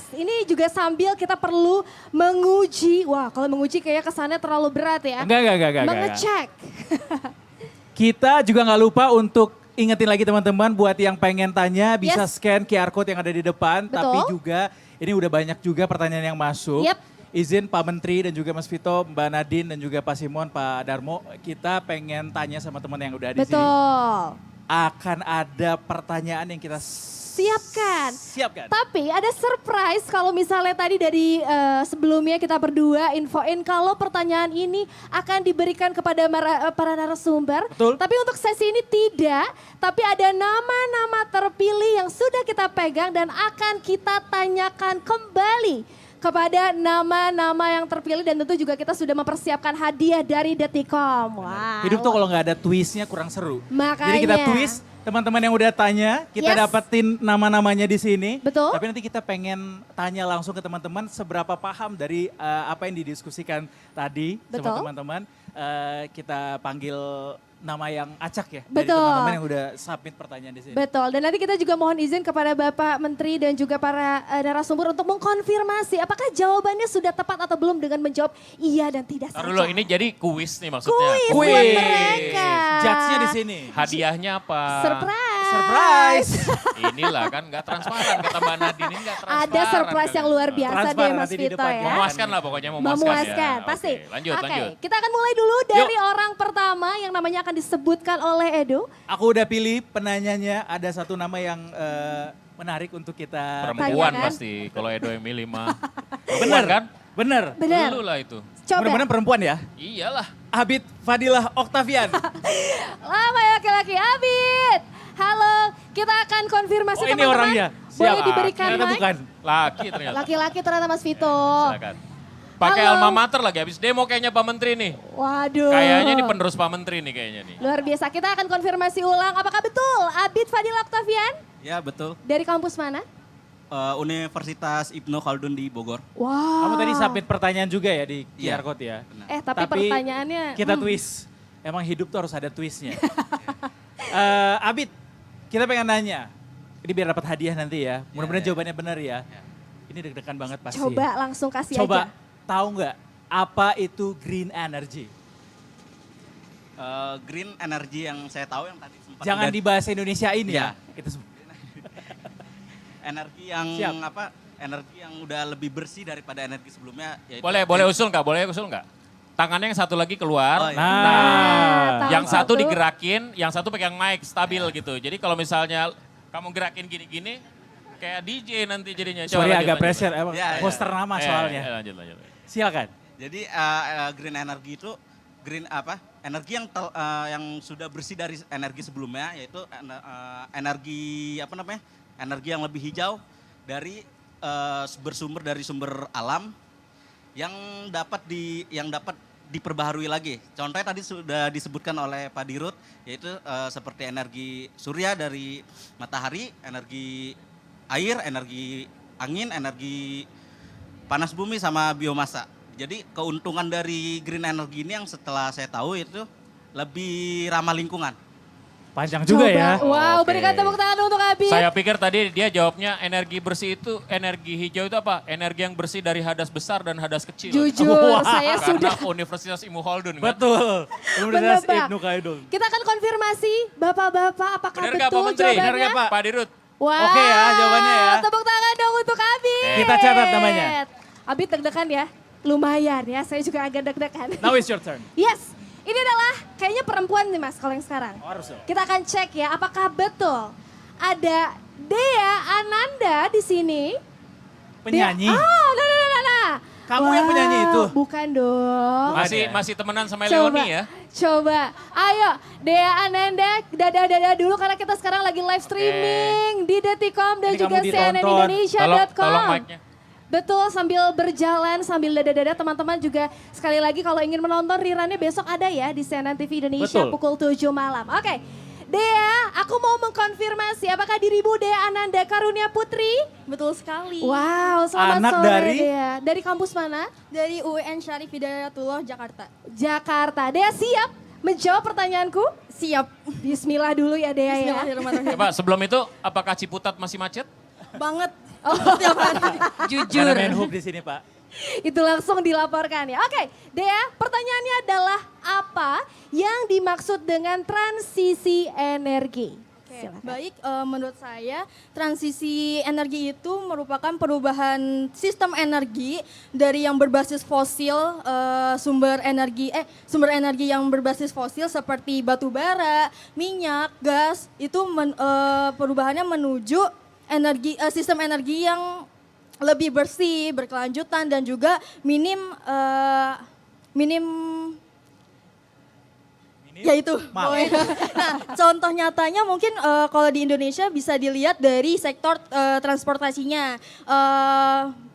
Yes, ini juga sambil kita perlu menguji. Wah, kalau menguji kayak kesannya terlalu berat ya. Enggak. Mengecek. Kita juga nggak lupa untuk ingetin lagi teman-teman buat yang pengen tanya bisa Yes. scan QR Code yang ada di depan. Betul. Tapi juga ini udah banyak juga pertanyaan yang masuk. Yep. Izin Pak Menteri dan juga Mas Vito, Mbak Nadine dan juga Pak Simon, Pak Darmo. Kita pengen tanya sama teman yang udah di sini. Betul. Akan ada pertanyaan yang kita Siapkan. Tapi ada surprise kalau misalnya tadi dari sebelumnya kita berdua infoin kalau pertanyaan ini akan diberikan kepada para narasumber. Betul. Tapi untuk sesi ini tidak, tapi ada nama-nama terpilih yang sudah kita pegang dan akan kita tanyakan kembali kepada nama-nama yang terpilih dan tentu juga kita sudah mempersiapkan hadiah dari Detikcom. Wow. Hidup tuh kalau nggak ada twistnya kurang seru. Makanya. Jadi kita twist, teman-teman yang udah tanya, kita Yes. dapetin nama-namanya di sini. Betul. Tapi nanti kita pengen tanya langsung ke teman-teman seberapa paham dari apa yang didiskusikan tadi Betul. sama teman-teman. kita panggil nama yang acak ya. Dari Betul. teman-teman yang udah submit pertanyaan di sini. Betul, dan nanti kita juga mohon izin kepada Bapak Menteri dan juga para narasumber untuk mengkonfirmasi apakah jawabannya sudah tepat atau belum dengan menjawab iya dan tidak Taruh saja. dulu, ini jadi kuis nih maksudnya. Kuis buat mereka. Judge-nya di sini. Hadiahnya apa? Surprise. Surprise. Inilah kan nggak transparan, kata Mbak Nadine ini nggak transparan. Ada surprise kan. yang luar biasa deh Transparan Mas nanti di Vito depan. ya. Memuaskan lah pokoknya, memuaskan, Memuaskan, ya. pasti. Oke, lanjut, Oke, lanjut. kita akan mulai dulu dari orang pertama yang namanya akan disebutkan oleh Edo. Aku udah pilih penanyanya, ada satu nama yang menarik untuk kita Perempuan Tanyakan. pasti, kalau Edo yang milih mah. Bener kan? Bener. Benar. Dulu lah itu. Coba. Mudah-mudahan perempuan ya. Iyalah. Abid Fadilah Oktavian. Lama ya laki-laki Abid. Halo, kita akan konfirmasi Oh, ini teman-teman. orangnya. Boleh Siap. diberikan Ternyata mic? bukan. Laki ternyata. Laki-laki ternyata Mas Vito. Silakan. Pakai Halo. alma mater lagi, habis demo kayaknya Pak Menteri nih. Waduh. Kayaknya ini penerus Pak Menteri nih kayaknya nih. Luar biasa, kita akan konfirmasi ulang. Apakah betul Abid Fadil Oktavian? Ya betul. Dari kampus mana? Universitas Ibnu Khaldun di Bogor. Wow. Kamu tadi submit pertanyaan juga ya di Iya. QR code ya. Tapi pertanyaannya. Kita twist. Emang hidup tuh harus ada twistnya. Abid, kita pengen nanya. Ini biar dapat hadiah nanti ya. Mudah-mudahan jawabannya benar ya. Ini deg-degan banget pasti. Coba langsung kasih Coba aja. tahu nggak apa itu green energy? Green energy yang saya tahu yang tadi sempat Jangan udah- di bahasa Indonesia ini ya. Iya. Kita sebut. energi yang Siap. apa? Energi yang udah lebih bersih daripada energi sebelumnya. Yaitu Boleh usul nggak? Boleh usul nggak? Tangannya yang satu lagi Oh, keluar. iya. Nah, Yang tahun satu digerakin, yang satu pegang mic stabil gitu. Jadi kalau misalnya kamu gerakin gini-gini, kayak DJ nanti jadinya. Coba Sorry lanjut, agak lanjut. pressure emang. Iya, iya. Poster nama soalnya. Lanjut. Silakan. Jadi green energy itu green apa? Energi yang sudah bersih dari energi sebelumnya, yaitu energi apa namanya? Energi yang lebih hijau dari bersumber dari sumber alam yang dapat diperbaharui lagi. Contohnya tadi sudah disebutkan oleh Pak Dirut, yaitu seperti energi surya dari matahari, energi air, energi angin, energi panas bumi sama biomasa. Jadi keuntungan dari green energy ini yang setelah saya tahu itu lebih ramah lingkungan. Panjang juga ya. Wow, Oke. berikan tepuk tangan untuk Abid. Saya pikir tadi dia jawabnya energi bersih itu, energi hijau itu apa? Energi yang bersih dari hadas besar dan hadas kecil. Jujur, Wah, saya Karena sudah. Universitas Ibnu Khaldun kan? Betul. Bener, Universitas Pak. Ibnu Khaldun. Kita akan konfirmasi Bapak-bapak apakah Benar nggak Pak betul Menteri? jawabannya? Benar nggak, Pak? Pak Dirut. Wow, Oke ya jawabannya ya. Tepuk tangan dong untuk Abid. Kita catat namanya. Abid deg-degan ya? Lumayan ya, saya juga agak deg-degan. Now it's your turn. Yes, ini adalah kayaknya perempuan nih Mas kalau yang sekarang. Oh, harus dong. Kita akan cek ya apakah betul ada Dea Ananda di sini. Penyanyi. Nah. Kamu yang penyanyi itu? Bukan dong. Masih temenan sama Coba, Leoni ya? coba. Ayo, Dea Ananda, dadah dulu karena kita sekarang lagi live streaming di Deticom dan Ini juga kamu ditonton. cnnindonesia.com. Tolong mic-nya. Betul, sambil berjalan, sambil dada-dada teman-teman juga sekali lagi kalau ingin menonton rerunnya besok ada ya di CNN TV Indonesia Betul. pukul 7 malam. Oke, Dea, aku mau mengkonfirmasi apakah dirimu Dea Ananda Karunia Putri? Betul sekali. Wow, selamat Anak sore dari? Dea. Dari kampus mana? Dari UIN Syarif Hidayatullah, Jakarta. Jakarta. Dea siap menjawab pertanyaanku? Siap. Bismillah dulu ya Dea ya. Bismillahirrahmanirrahim. Pak, sebelum itu apakah Ciputat masih macet? Banget. Setiap hari. Jujur. Ada main hook di sini Pak. Itu langsung dilaporkan ya. Oke, Dea, pertanyaannya adalah apa yang dimaksud dengan transisi energi? Oke, Silakan. baik, menurut saya transisi energi itu merupakan perubahan sistem energi dari yang berbasis fosil, sumber energi yang berbasis fosil seperti batu bara, minyak, gas, itu perubahannya menuju sistem energi yang lebih bersih, berkelanjutan dan juga minim ya itu. Maaf. Nah, contoh nyatanya mungkin kalau di Indonesia bisa dilihat dari sektor transportasinya.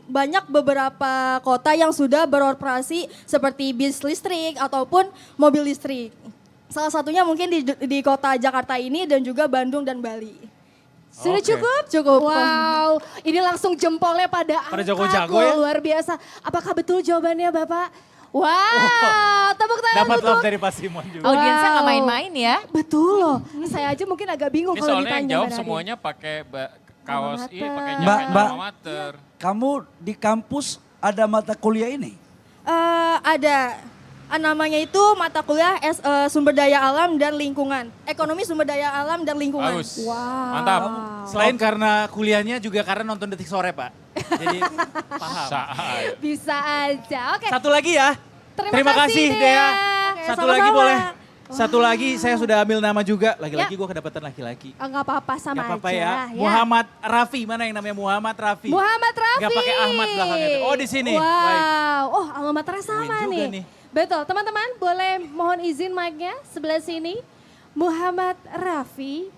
Banyak beberapa kota yang sudah beroperasi seperti bis listrik ataupun mobil listrik. Salah satunya mungkin di kota Jakarta ini dan juga Bandung dan Bali. Sudah Oke. cukup? Cukup. Wow, ini langsung jempolnya pada Pada angkat jago-jago loh, ya. luar biasa. Apakah betul jawabannya Bapak? Wow, tepuk Tepuk tangan Dapat untuk love dari Pak Simon juga. Audiensnya nggak main-main ya. Betul loh. Saya aja mungkin agak bingung Ini kalau soalnya yang ditanya jawab Mbak Nadia. semuanya pakai kaos Alma ini, pakai mater. jaket Mbak, alma mater. Kamu di kampus ada mata kuliah ini? Ada namanya itu mata kuliah sumber daya alam dan lingkungan. Ekonomi sumber daya alam dan lingkungan. Bagus. Wow. Mantap. Selain karena kuliahnya juga karena nonton Detik Sore Pak. Jadi paham. Saat. Bisa aja. Oke. Satu lagi ya. Terima kasih, Dea. Dea. Oke, Satu sama-sama. lagi boleh. Satu lagi saya sudah ambil nama juga. Lagi-lagi Ya. gue kedapatan laki-laki. Enggak apa-apa sama Gak apa-apa aja. ya. Muhammad Rafi, mana yang namanya Muhammad Rafi? Muhammad Rafi. Gak pakai Ahmad belakangnya tuh. Oh di sini. Wow. Baik. Oh alma maternya sama Win juga nih. nih. Betul. Teman-teman boleh mohon izin mic-nya sebelah sini. Muhammad Rafi.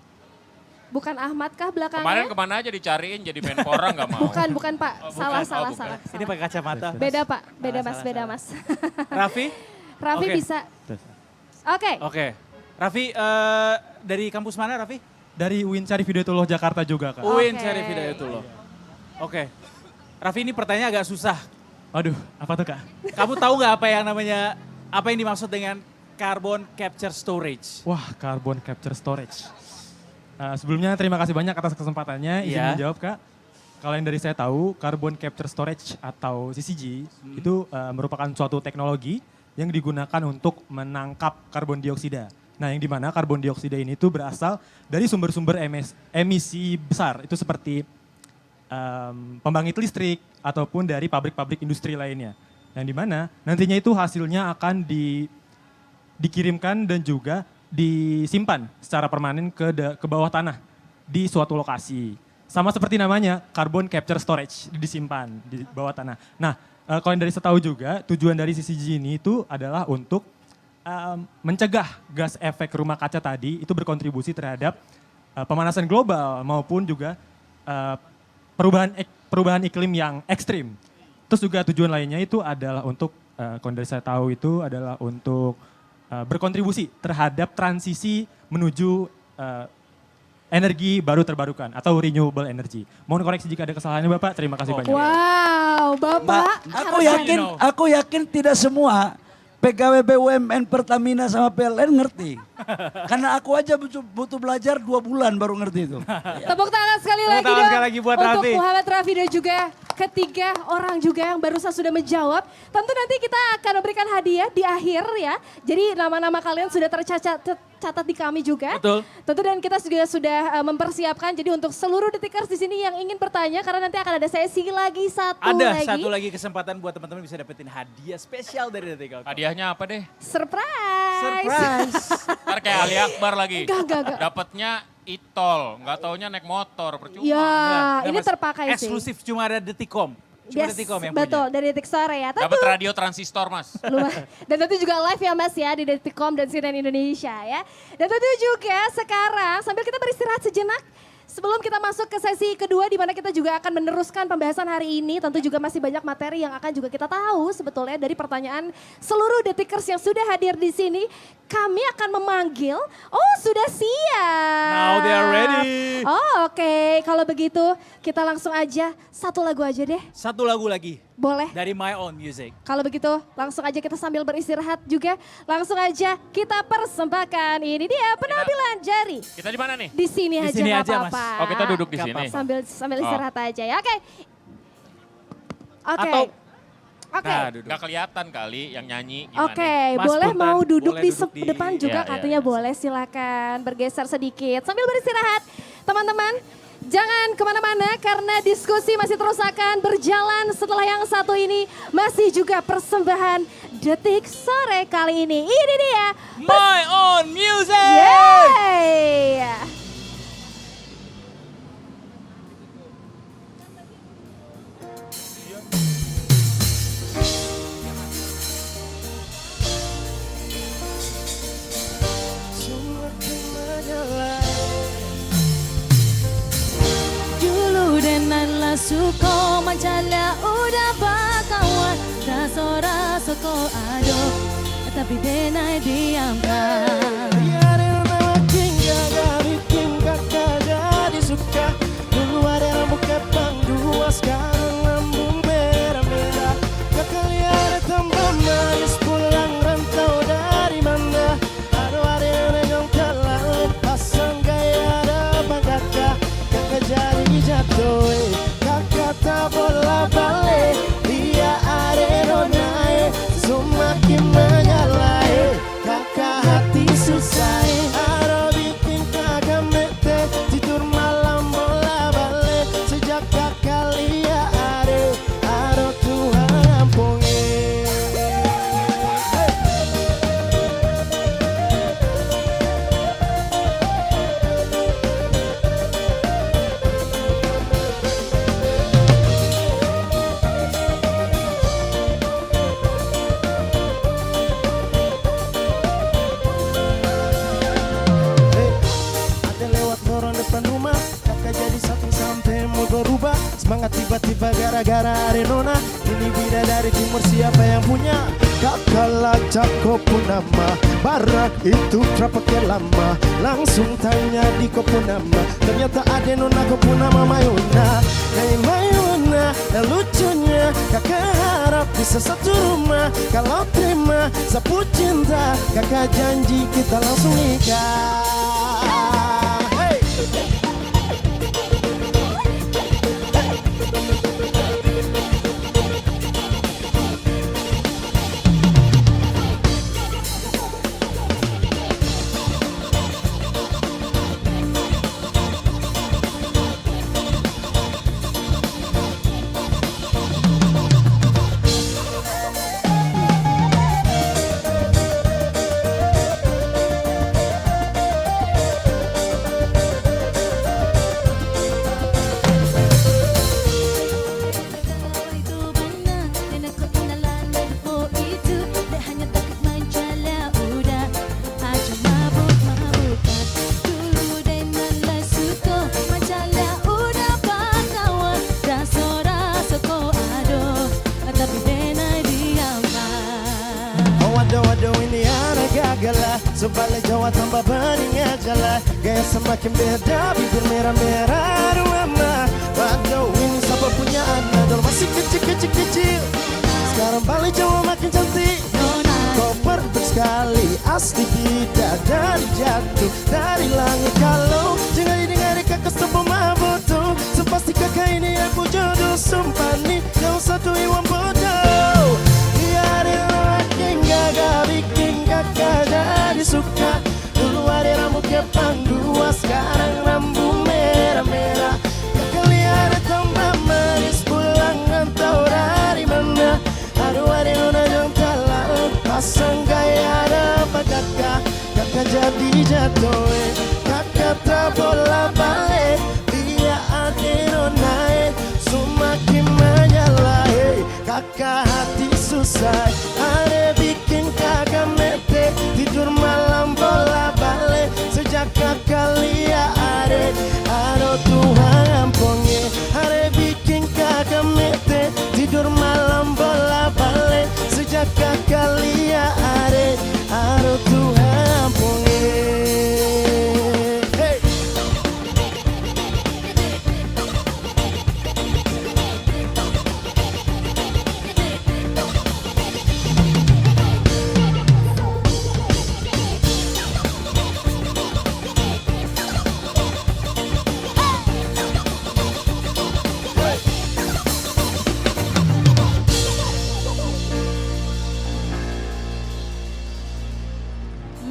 Bukan Ahmad kah belakangnya? Kemarin kemana aja dicariin jadi Menpora nggak mau. Bukan Pak. Oh, bukan. Salah, Oh, salah, bukan. salah. Ini pakai kacamata. Beda Pak. Beda Salah, Mas, salah, beda salah. Mas. Rafi? Rafi Oke. bisa. Oke. Oke. Raffi dari kampus mana Raffi? Dari UIN Syarif Hidayatullah Jakarta juga Kak. UIN Oke. Syarif Hidayatullah. Oke. Raffi ini pertanyaan agak susah. Waduh, apa tuh Kak? Kamu tahu nggak apa yang dimaksud dengan carbon capture storage? Wah, carbon capture storage. Sebelumnya terima kasih banyak atas kesempatannya, izin Iya. menjawab Kak. Kalau yang dari saya tahu, carbon capture storage atau CCG itu merupakan suatu teknologi yang digunakan untuk menangkap karbon dioksida. Nah, yang dimana karbon dioksida ini tuh berasal dari sumber-sumber emisi besar. Itu seperti pembangkit listrik ataupun dari pabrik-pabrik industri lainnya. Yang dimana nantinya itu hasilnya akan dikirimkan dan juga disimpan secara permanen ke bawah tanah di suatu lokasi. Sama seperti namanya, carbon capture storage, disimpan di bawah tanah. Nah, kalau yang dari saya tahu juga, tujuan dari CCG ini itu adalah untuk mencegah gas efek rumah kaca tadi itu berkontribusi terhadap pemanasan global maupun juga perubahan iklim yang ekstrim. Terus juga tujuan lainnya itu adalah untuk, kalau dari saya tahu itu adalah untuk berkontribusi terhadap transisi menuju energi baru terbarukan atau renewable energy. Mohon koreksi jika ada kesalahannya Bapak, terima kasih banyak. Wow, Bapak. Aku yakin tidak semua pegawai BUMN Pertamina sama PLN ngerti. Karena aku aja butuh belajar 2 bulan baru ngerti itu. Tepuk tangan sekali lagi tangan dong sekali lagi buat untuk Raffi. Muhammad Rafi dan juga ketiga orang juga yang barusan sudah menjawab. Tentu nanti kita akan memberikan hadiah di akhir ya. Jadi nama-nama kalian sudah tercatat di kami juga. Betul. Tentu dan kita juga sudah mempersiapkan. Jadi untuk seluruh detikers di sini yang ingin bertanya karena nanti akan ada sesi lagi Ada satu lagi kesempatan buat teman-teman bisa dapetin hadiah spesial dari Detik Auto. Hadiahnya apa deh? Surprise. Surprise. Ntar kayak Ali Akbar lagi. Enggak. Dapatnya e-tol, nggak taunya naik motor, percuma. Ya, Enggak, ini Mas. terpakai sih. Eksklusif cuma ada Detikcom. Cuma Yes, Detikcom yang betul, punya. dari Detik Sore ya. Tentu. Dapat radio transistor, Mas. Dan tentu juga live ya Mas ya di Detikcom dan CNN Indonesia ya. Dan tentu juga sekarang sambil kita beristirahat sejenak. Sebelum kita masuk ke sesi kedua di mana kita juga akan meneruskan pembahasan hari ini. Tentu juga masih banyak materi yang akan juga kita tahu sebetulnya dari pertanyaan seluruh detikers yang sudah hadir di sini. Kami akan memanggil, oh sudah siap. Now they are ready. Oh oke, kalau begitu kita langsung aja satu lagu aja deh. Satu lagu lagi Boleh? dari My Own Music. Kalau begitu langsung aja kita sambil beristirahat juga. Langsung aja kita persembahkan. Ini dia penampilan Jari. Kita di mana nih? Di sini Di aja sini nggak aja, Mas. apa-apa. Oh, kita duduk di Nggak sini. apa-apa. Sambil Oh. istirahat aja ya. Oke. Oke. Atau- Oke. Nah, duduk. Nggak kelihatan kali yang nyanyi gimana Oke, nih? Mas boleh Spontan, mau duduk boleh di duduk di- depan juga Iya, katanya iya. boleh, silakan bergeser sedikit sambil beristirahat. Teman-teman, jangan kemana-mana karena diskusi masih terus akan berjalan setelah yang satu ini masih juga persembahan Detik Sore kali ini. Ini dia. My Own Music. Yeay. Dulu denanlah suko mancala udah bakawan raso-raso ko ado tapi denai diamkan. Biarin makin gak bikin kakak jadi suka. Dulu ada rambut kepang dua sekarang lambung merah-merah. Kakak lihat tambah manis pulang rantau semangat tiba-tiba gara-gara ada nona. Ini bidadari timur siapa yang punya? Kakak Cako Punama, barak itu pakai lama. Langsung tanya di Kopunama, ternyata ada nona Kopunama Mayuna. Hey Mayuna, dan lucunya kakak harap bisa satu rumah. Kalau terima sapu cinta, kakak janji kita langsung nikah. Hey. Sebalik Jawa tambah bening aja lah. Gaya semakin beda, bibir merah-merah ruama. Waduh ini siapa punya anak, dulu masih kecil-kecil. Sekarang balik Jawa makin cantik. Koper sekali, asli bidadari jatuh dari langit. Kalau jangan didengar kakak sebuah mabutu, sepasti kakak ini aku jodoh. Sumpah nih, yang satu iwan bodoh. Biarin makin gagah bikin kakak jadi suka. Dulu ada rambut kepang dua, sekarang rambut merah-merah. Kakak lihat tambah manis, pulang atau dari mana? Aduh ada nona yang tahu, pasang gaya dapat kakak. Kakak jadi jatuh, kakak tak bola balik. Dia ada nona semakin menyala. Kakak hati susah, ada bikin kakak mete. Tidur malam bola balik, sejak kakak lihat ada. Aduh Tuhan ampuni, ada bikin kakak mete. Tidur malam bola balik, sejak kakak lihat ada. Aduh Tuhan ampuni.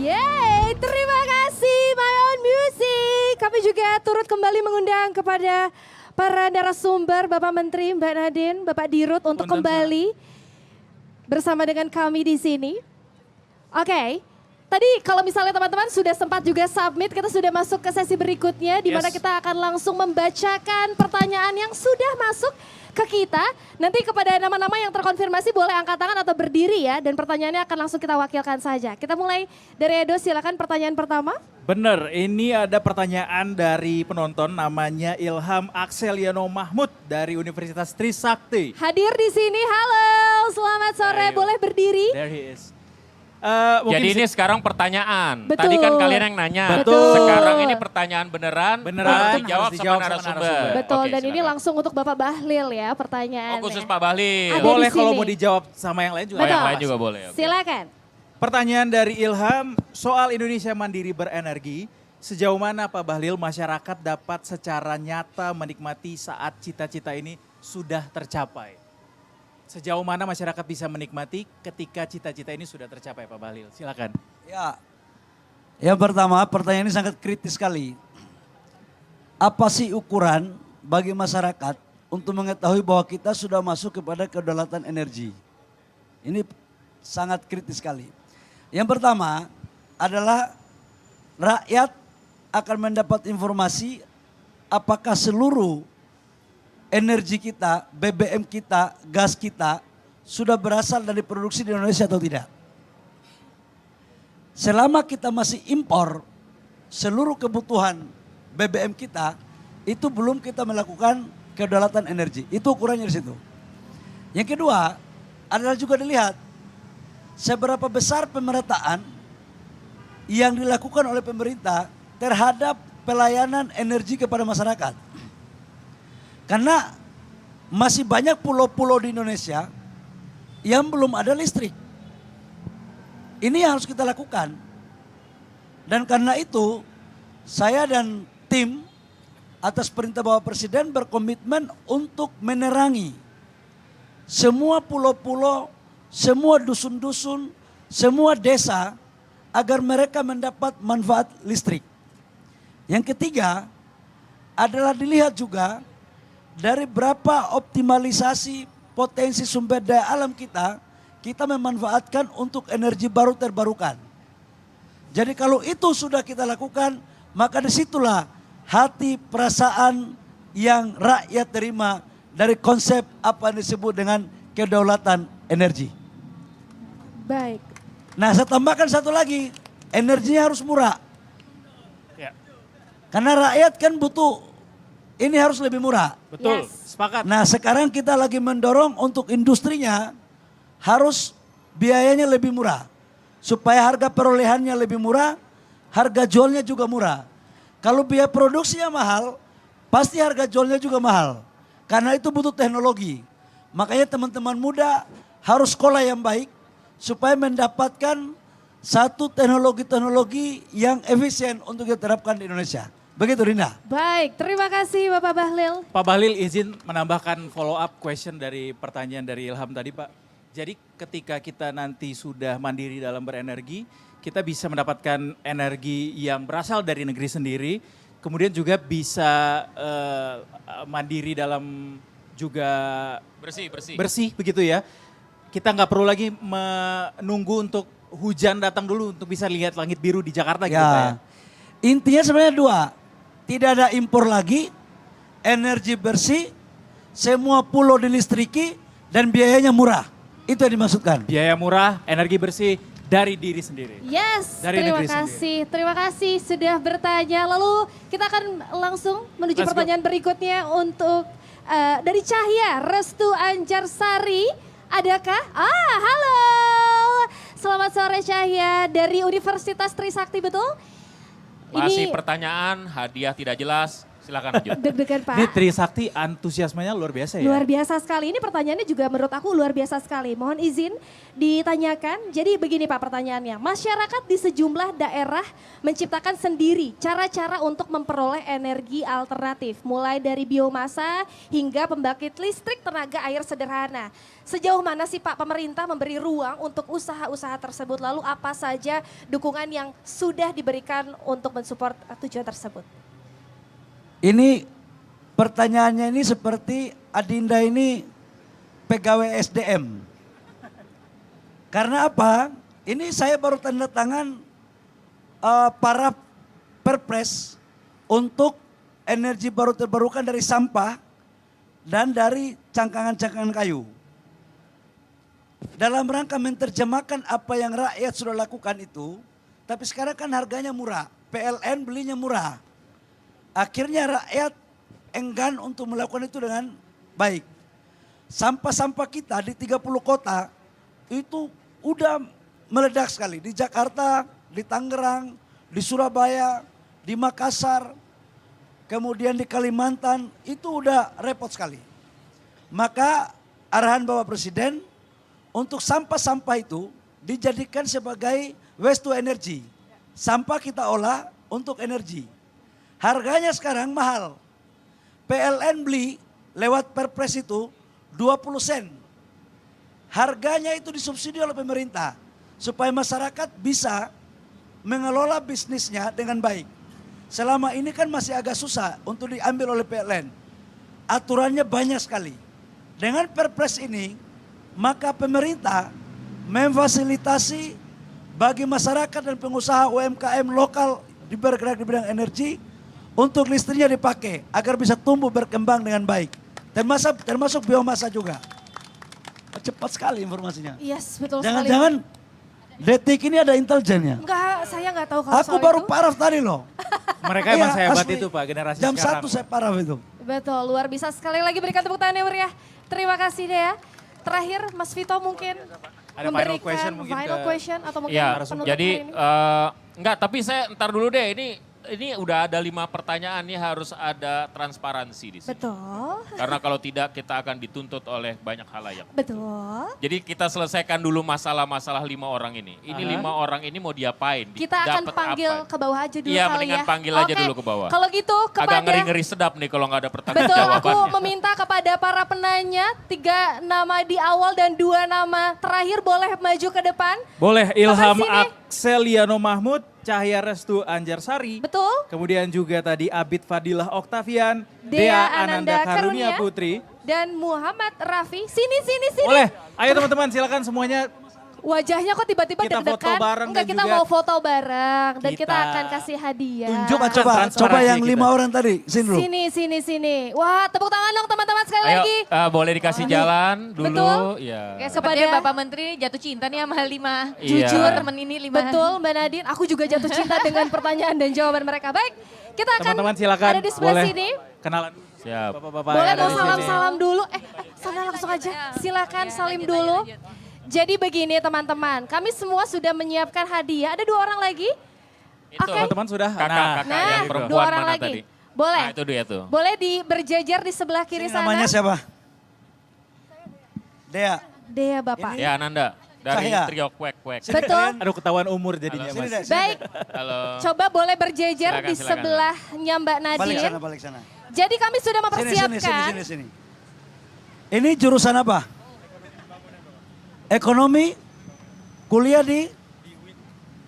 Yeay, terima kasih My Own Music. Kami juga turut kembali mengundang kepada para narasumber, Bapak Menteri, Mbak Nadine, Bapak Dirut untuk kembali bersama dengan kami di sini. Oke, tadi kalau misalnya teman-teman sudah sempat juga submit, kita sudah masuk ke sesi berikutnya di mana kita akan langsung membacakan pertanyaan yang sudah masuk ke kita. Nanti kepada nama-nama yang terkonfirmasi boleh angkat tangan atau berdiri ya. Dan pertanyaannya akan langsung kita wakilkan saja. Kita mulai dari Edo, silakan pertanyaan pertama. Bener, ini ada pertanyaan dari penonton namanya Ilham Axeliano Mahmud dari Universitas Trisakti. Hadir di sini, halo selamat sore, boleh berdiri. There he is. Jadi ini sekarang pertanyaan. Betul. Tadi kan kalian yang nanya. Betul. Sekarang ini pertanyaan beneran Beneran, dijawab harus sama narasumber. Betul, Oke, dan ini silakan. langsung untuk Bapak Bahlil ya pertanyaannya. Oh, khusus Pak Bahlil. Ada Boleh di kalau sini. mau dijawab sama yang lain juga. Oh, yang Betul. lain juga boleh. oke. Silakan. Pertanyaan dari Ilham, soal Indonesia Mandiri Berenergi, sejauh mana Pak Bahlil masyarakat dapat secara nyata menikmati saat cita-cita ini sudah tercapai? Sejauh mana masyarakat bisa menikmati ketika cita-cita ini sudah tercapai Pak Bahlil? Silakan. Ya, yang pertama pertanyaan ini sangat kritis sekali. Apa sih ukuran bagi masyarakat untuk mengetahui bahwa kita sudah masuk kepada kedaulatan energi? Ini sangat kritis sekali. Yang pertama adalah rakyat akan mendapat informasi apakah seluruh energi kita, BBM kita, gas kita sudah berasal dari produksi di Indonesia atau tidak. Selama kita masih impor seluruh kebutuhan BBM kita, itu belum kita melakukan kedaulatan energi. Itu ukurannya di situ. Yang kedua adalah juga dilihat seberapa besar pemerataan yang dilakukan oleh pemerintah terhadap pelayanan energi kepada masyarakat. Karena masih banyak pulau-pulau di Indonesia yang belum ada listrik. Ini yang harus kita lakukan. Dan karena itu saya dan tim atas perintah Bapak Presiden berkomitmen untuk menerangi semua pulau-pulau, semua dusun-dusun, semua desa agar mereka mendapat manfaat listrik. Yang ketiga adalah dilihat juga dari berapa optimalisasi potensi sumber daya alam kita memanfaatkan untuk energi baru terbarukan. Jadi kalau itu sudah kita lakukan, maka disitulah hati perasaan yang rakyat terima dari konsep apa yang disebut dengan kedaulatan energi. Baik. Nah saya tambahkan satu lagi, energinya harus murah. Ya. Karena rakyat kan butuh, ini harus lebih murah. Betul, sepakat. Nah sekarang kita lagi mendorong untuk industrinya harus biayanya lebih murah. Supaya harga perolehannya lebih murah, harga jualnya juga murah. Kalau biaya produksinya mahal, pasti harga jualnya juga mahal. Karena itu butuh teknologi. Makanya teman-teman muda harus sekolah yang baik supaya mendapatkan satu teknologi-teknologi yang efisien untuk diterapkan di Indonesia. Begitu Rina. Baik, terima kasih Bapak Bahlil. Pak Bahlil izin menambahkan follow up question dari pertanyaan dari Ilham tadi Pak. Jadi ketika kita nanti sudah mandiri dalam berenergi, kita bisa mendapatkan energi yang berasal dari negeri sendiri, kemudian juga bisa mandiri dalam juga bersih begitu ya. Kita nggak perlu lagi menunggu untuk hujan datang dulu untuk bisa lihat langit biru di Jakarta gitu Pak ya. Intinya sebenarnya dua, tidak ada impor lagi, energi bersih, semua pulau dilistriki dan biayanya murah. Itu yang dimaksudkan. Biaya murah, energi bersih dari diri sendiri. Yes, dari terima kasih. Terima kasih sudah bertanya. Lalu kita akan langsung menuju pertanyaan berikutnya untuk dari Cahya Restu Anjarsari. Adakah? Halo. Selamat sore Cahya dari Universitas Trisakti, betul? Masih pertanyaan, hadiah tidak jelas. Silakan lanjut. Deg-degan Pak. Ini Trisakti antusiasmenya luar biasa ya. Luar biasa sekali. Ini pertanyaannya juga menurut aku luar biasa sekali. Mohon izin ditanyakan. Jadi begini Pak pertanyaannya. Masyarakat di sejumlah daerah menciptakan sendiri cara-cara untuk memperoleh energi alternatif. Mulai dari biomasa hingga pembangkit listrik tenaga air sederhana. Sejauh mana sih Pak pemerintah memberi ruang untuk usaha-usaha tersebut? Lalu apa saja dukungan yang sudah diberikan untuk mensupport tujuan tersebut? Ini pertanyaannya ini seperti Adinda ini pegawai SDM. Karena apa? Ini saya baru tanda tangan para perpres untuk energi baru terbarukan dari sampah dan dari cangkangan-cangkangan kayu. Dalam rangka menerjemahkan apa yang rakyat sudah lakukan itu, tapi sekarang kan harganya murah, PLN belinya murah. Akhirnya rakyat enggan untuk melakukan itu dengan baik. Sampah-sampah kita di 30 kota itu udah meledak sekali. Di Jakarta, di Tangerang, di Surabaya, di Makassar, kemudian di Kalimantan, itu udah repot sekali. Maka arahan Bapak Presiden untuk sampah-sampah itu dijadikan sebagai waste to energy. Sampah kita olah untuk energi. Harganya sekarang mahal. PLN beli lewat perpres itu 20 sen. Harganya itu disubsidi oleh pemerintah. Supaya masyarakat bisa mengelola bisnisnya dengan baik. Selama ini kan masih agak susah untuk diambil oleh PLN. Aturannya banyak sekali. Dengan perpres ini, maka pemerintah memfasilitasi bagi masyarakat dan pengusaha UMKM lokal di bergerak di bidang energi untuk listriknya dipakai agar bisa tumbuh berkembang dengan baik. Termasuk biomasa juga. Cepat sekali informasinya. Yes, betul sekali. Jangan-jangan Detik ini ada intelijennya. Enggak, saya enggak tahu kalau Aku baru paraf tadi loh. Mereka emang sehebat itu Pak, generasi jam sekarang. Jam 1 saya paraf itu. Betul, luar biasa. Sekali lagi berikan tepuk tangan yang meriah. Terima kasih Dea. Terakhir Mas Vito mungkin Ada final memberikan question mungkin final ke- question atau mungkin Ya, penutup jadi hari ini. enggak, tapi saya ntar dulu deh. Ini udah ada 5 pertanyaan, ini harus ada transparansi di sini. Betul, Karena kalau tidak kita akan dituntut oleh banyak halayak. betul. Jadi kita selesaikan dulu masalah-masalah 5 orang ini. Ini 5 orang ini mau diapain? Kita akan Dapet panggil apa? ke bawah aja dulu Iya, kali mendingan ya. panggil aja Oke, dulu ke bawah. Kalau gitu Agak kepada ngeri-ngeri sedap nih kalau nggak ada pertanyaan Betul, aku jawabannya. meminta kepada para penanya 3 nama di awal dan 2 nama terakhir boleh maju ke depan. Boleh Ilham sini. Akseliano Mahmud, Cahya Restu Anjarsari. Betul. Kemudian juga tadi Abid Fadilah Oktavian, Dea Ananda Karunia Karunia. Putri. Dan Muhammad Raffi. Sini. Boleh, ayo teman-teman silakan semuanya. Wajahnya kok tiba-tiba Kita deg-degan. foto bareng Enggak, dan kita juga mau foto bareng. Dan kita kita akan kasih hadiah. Coba transparansi yang kita. 5 orang tadi. Sini dulu. Sini. Wah, tepuk tangan dong teman-teman sekali Ayo, lagi. boleh dikasih jalan dulu. Betul. Ya. Kayak sepertinya Bapak Menteri jatuh cinta nih sama 5. Iya. Jujur temen ini 5. Betul Mbak Nadine, aku juga jatuh cinta dengan pertanyaan dan jawaban mereka. Baik, kita akan Teman-teman silakan. ada di sebelah Boleh sini. kenalan. Siap. Bapak-bapak Boleh yang ada mau di sini. salam-salam dulu. Sana langsung aja. Silakan salim dulu. Jadi begini teman-teman, kami semua sudah menyiapkan hadiah. Ada 2 orang lagi. Itu Oke. Teman-teman sudah. kakak Nah, yang 2 perempuan orang mana lagi. tadi? Boleh. Nah itu dia tuh. Boleh berjajar di sebelah kiri Ini sana. namanya siapa? Dea. Dea Bapak. Ya Ananda dari Cahya. trio kuek-kuek. Betul. Aduh ketahuan umur jadinya Sini mas. deh, sini Baik, Halo. coba boleh berjajar Silakan, di silakan. sebelahnya Mbak deh. Balik Nadine. sana, balik sana. Jadi kami sudah mempersiapkan. Sini. Ini jurusan apa? Ekonomi, kuliah di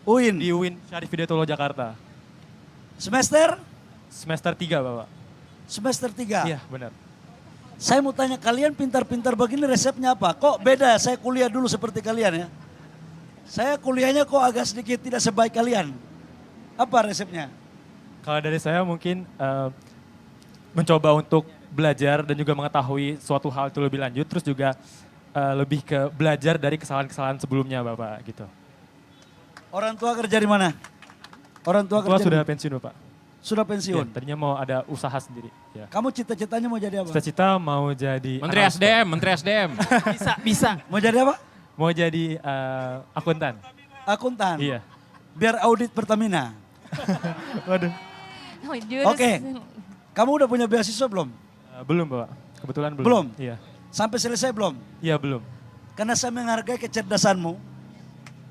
UIN. Di UIN Syarif Hidayatullah Jakarta. Semester? Semester 3 Bapak. Semester 3. Iya benar. Saya mau tanya kalian pintar-pintar begini resepnya apa? Kok beda saya kuliah dulu seperti kalian ya? Saya kuliahnya kok agak sedikit tidak sebaik kalian. Apa resepnya? Kalau dari saya mungkin mencoba untuk belajar dan juga mengetahui suatu hal itu lebih lanjut. Terus juga lebih ke belajar dari kesalahan-kesalahan sebelumnya Bapak gitu. Orang tua kerja di mana? Orang tua Tua kerja sudah di- pensiun Bapak. Sudah Iya, pensiun. tadinya mau ada usaha sendiri. Ya. Kamu cita-citanya mau jadi apa? Cita-cita mau jadi Menteri announcer. SDM, Menteri SDM. Bisa. Mau jadi apa? Mau jadi akuntan. Akuntan. Iya. Biar audit Pertamina. Waduh. Oh, jurus. Oke. Kamu udah punya beasiswa belum? Belum Bapak. Kebetulan belum. Belum? Iya. Sampai selesai belum? Iya belum. Karena saya menghargai kecerdasanmu.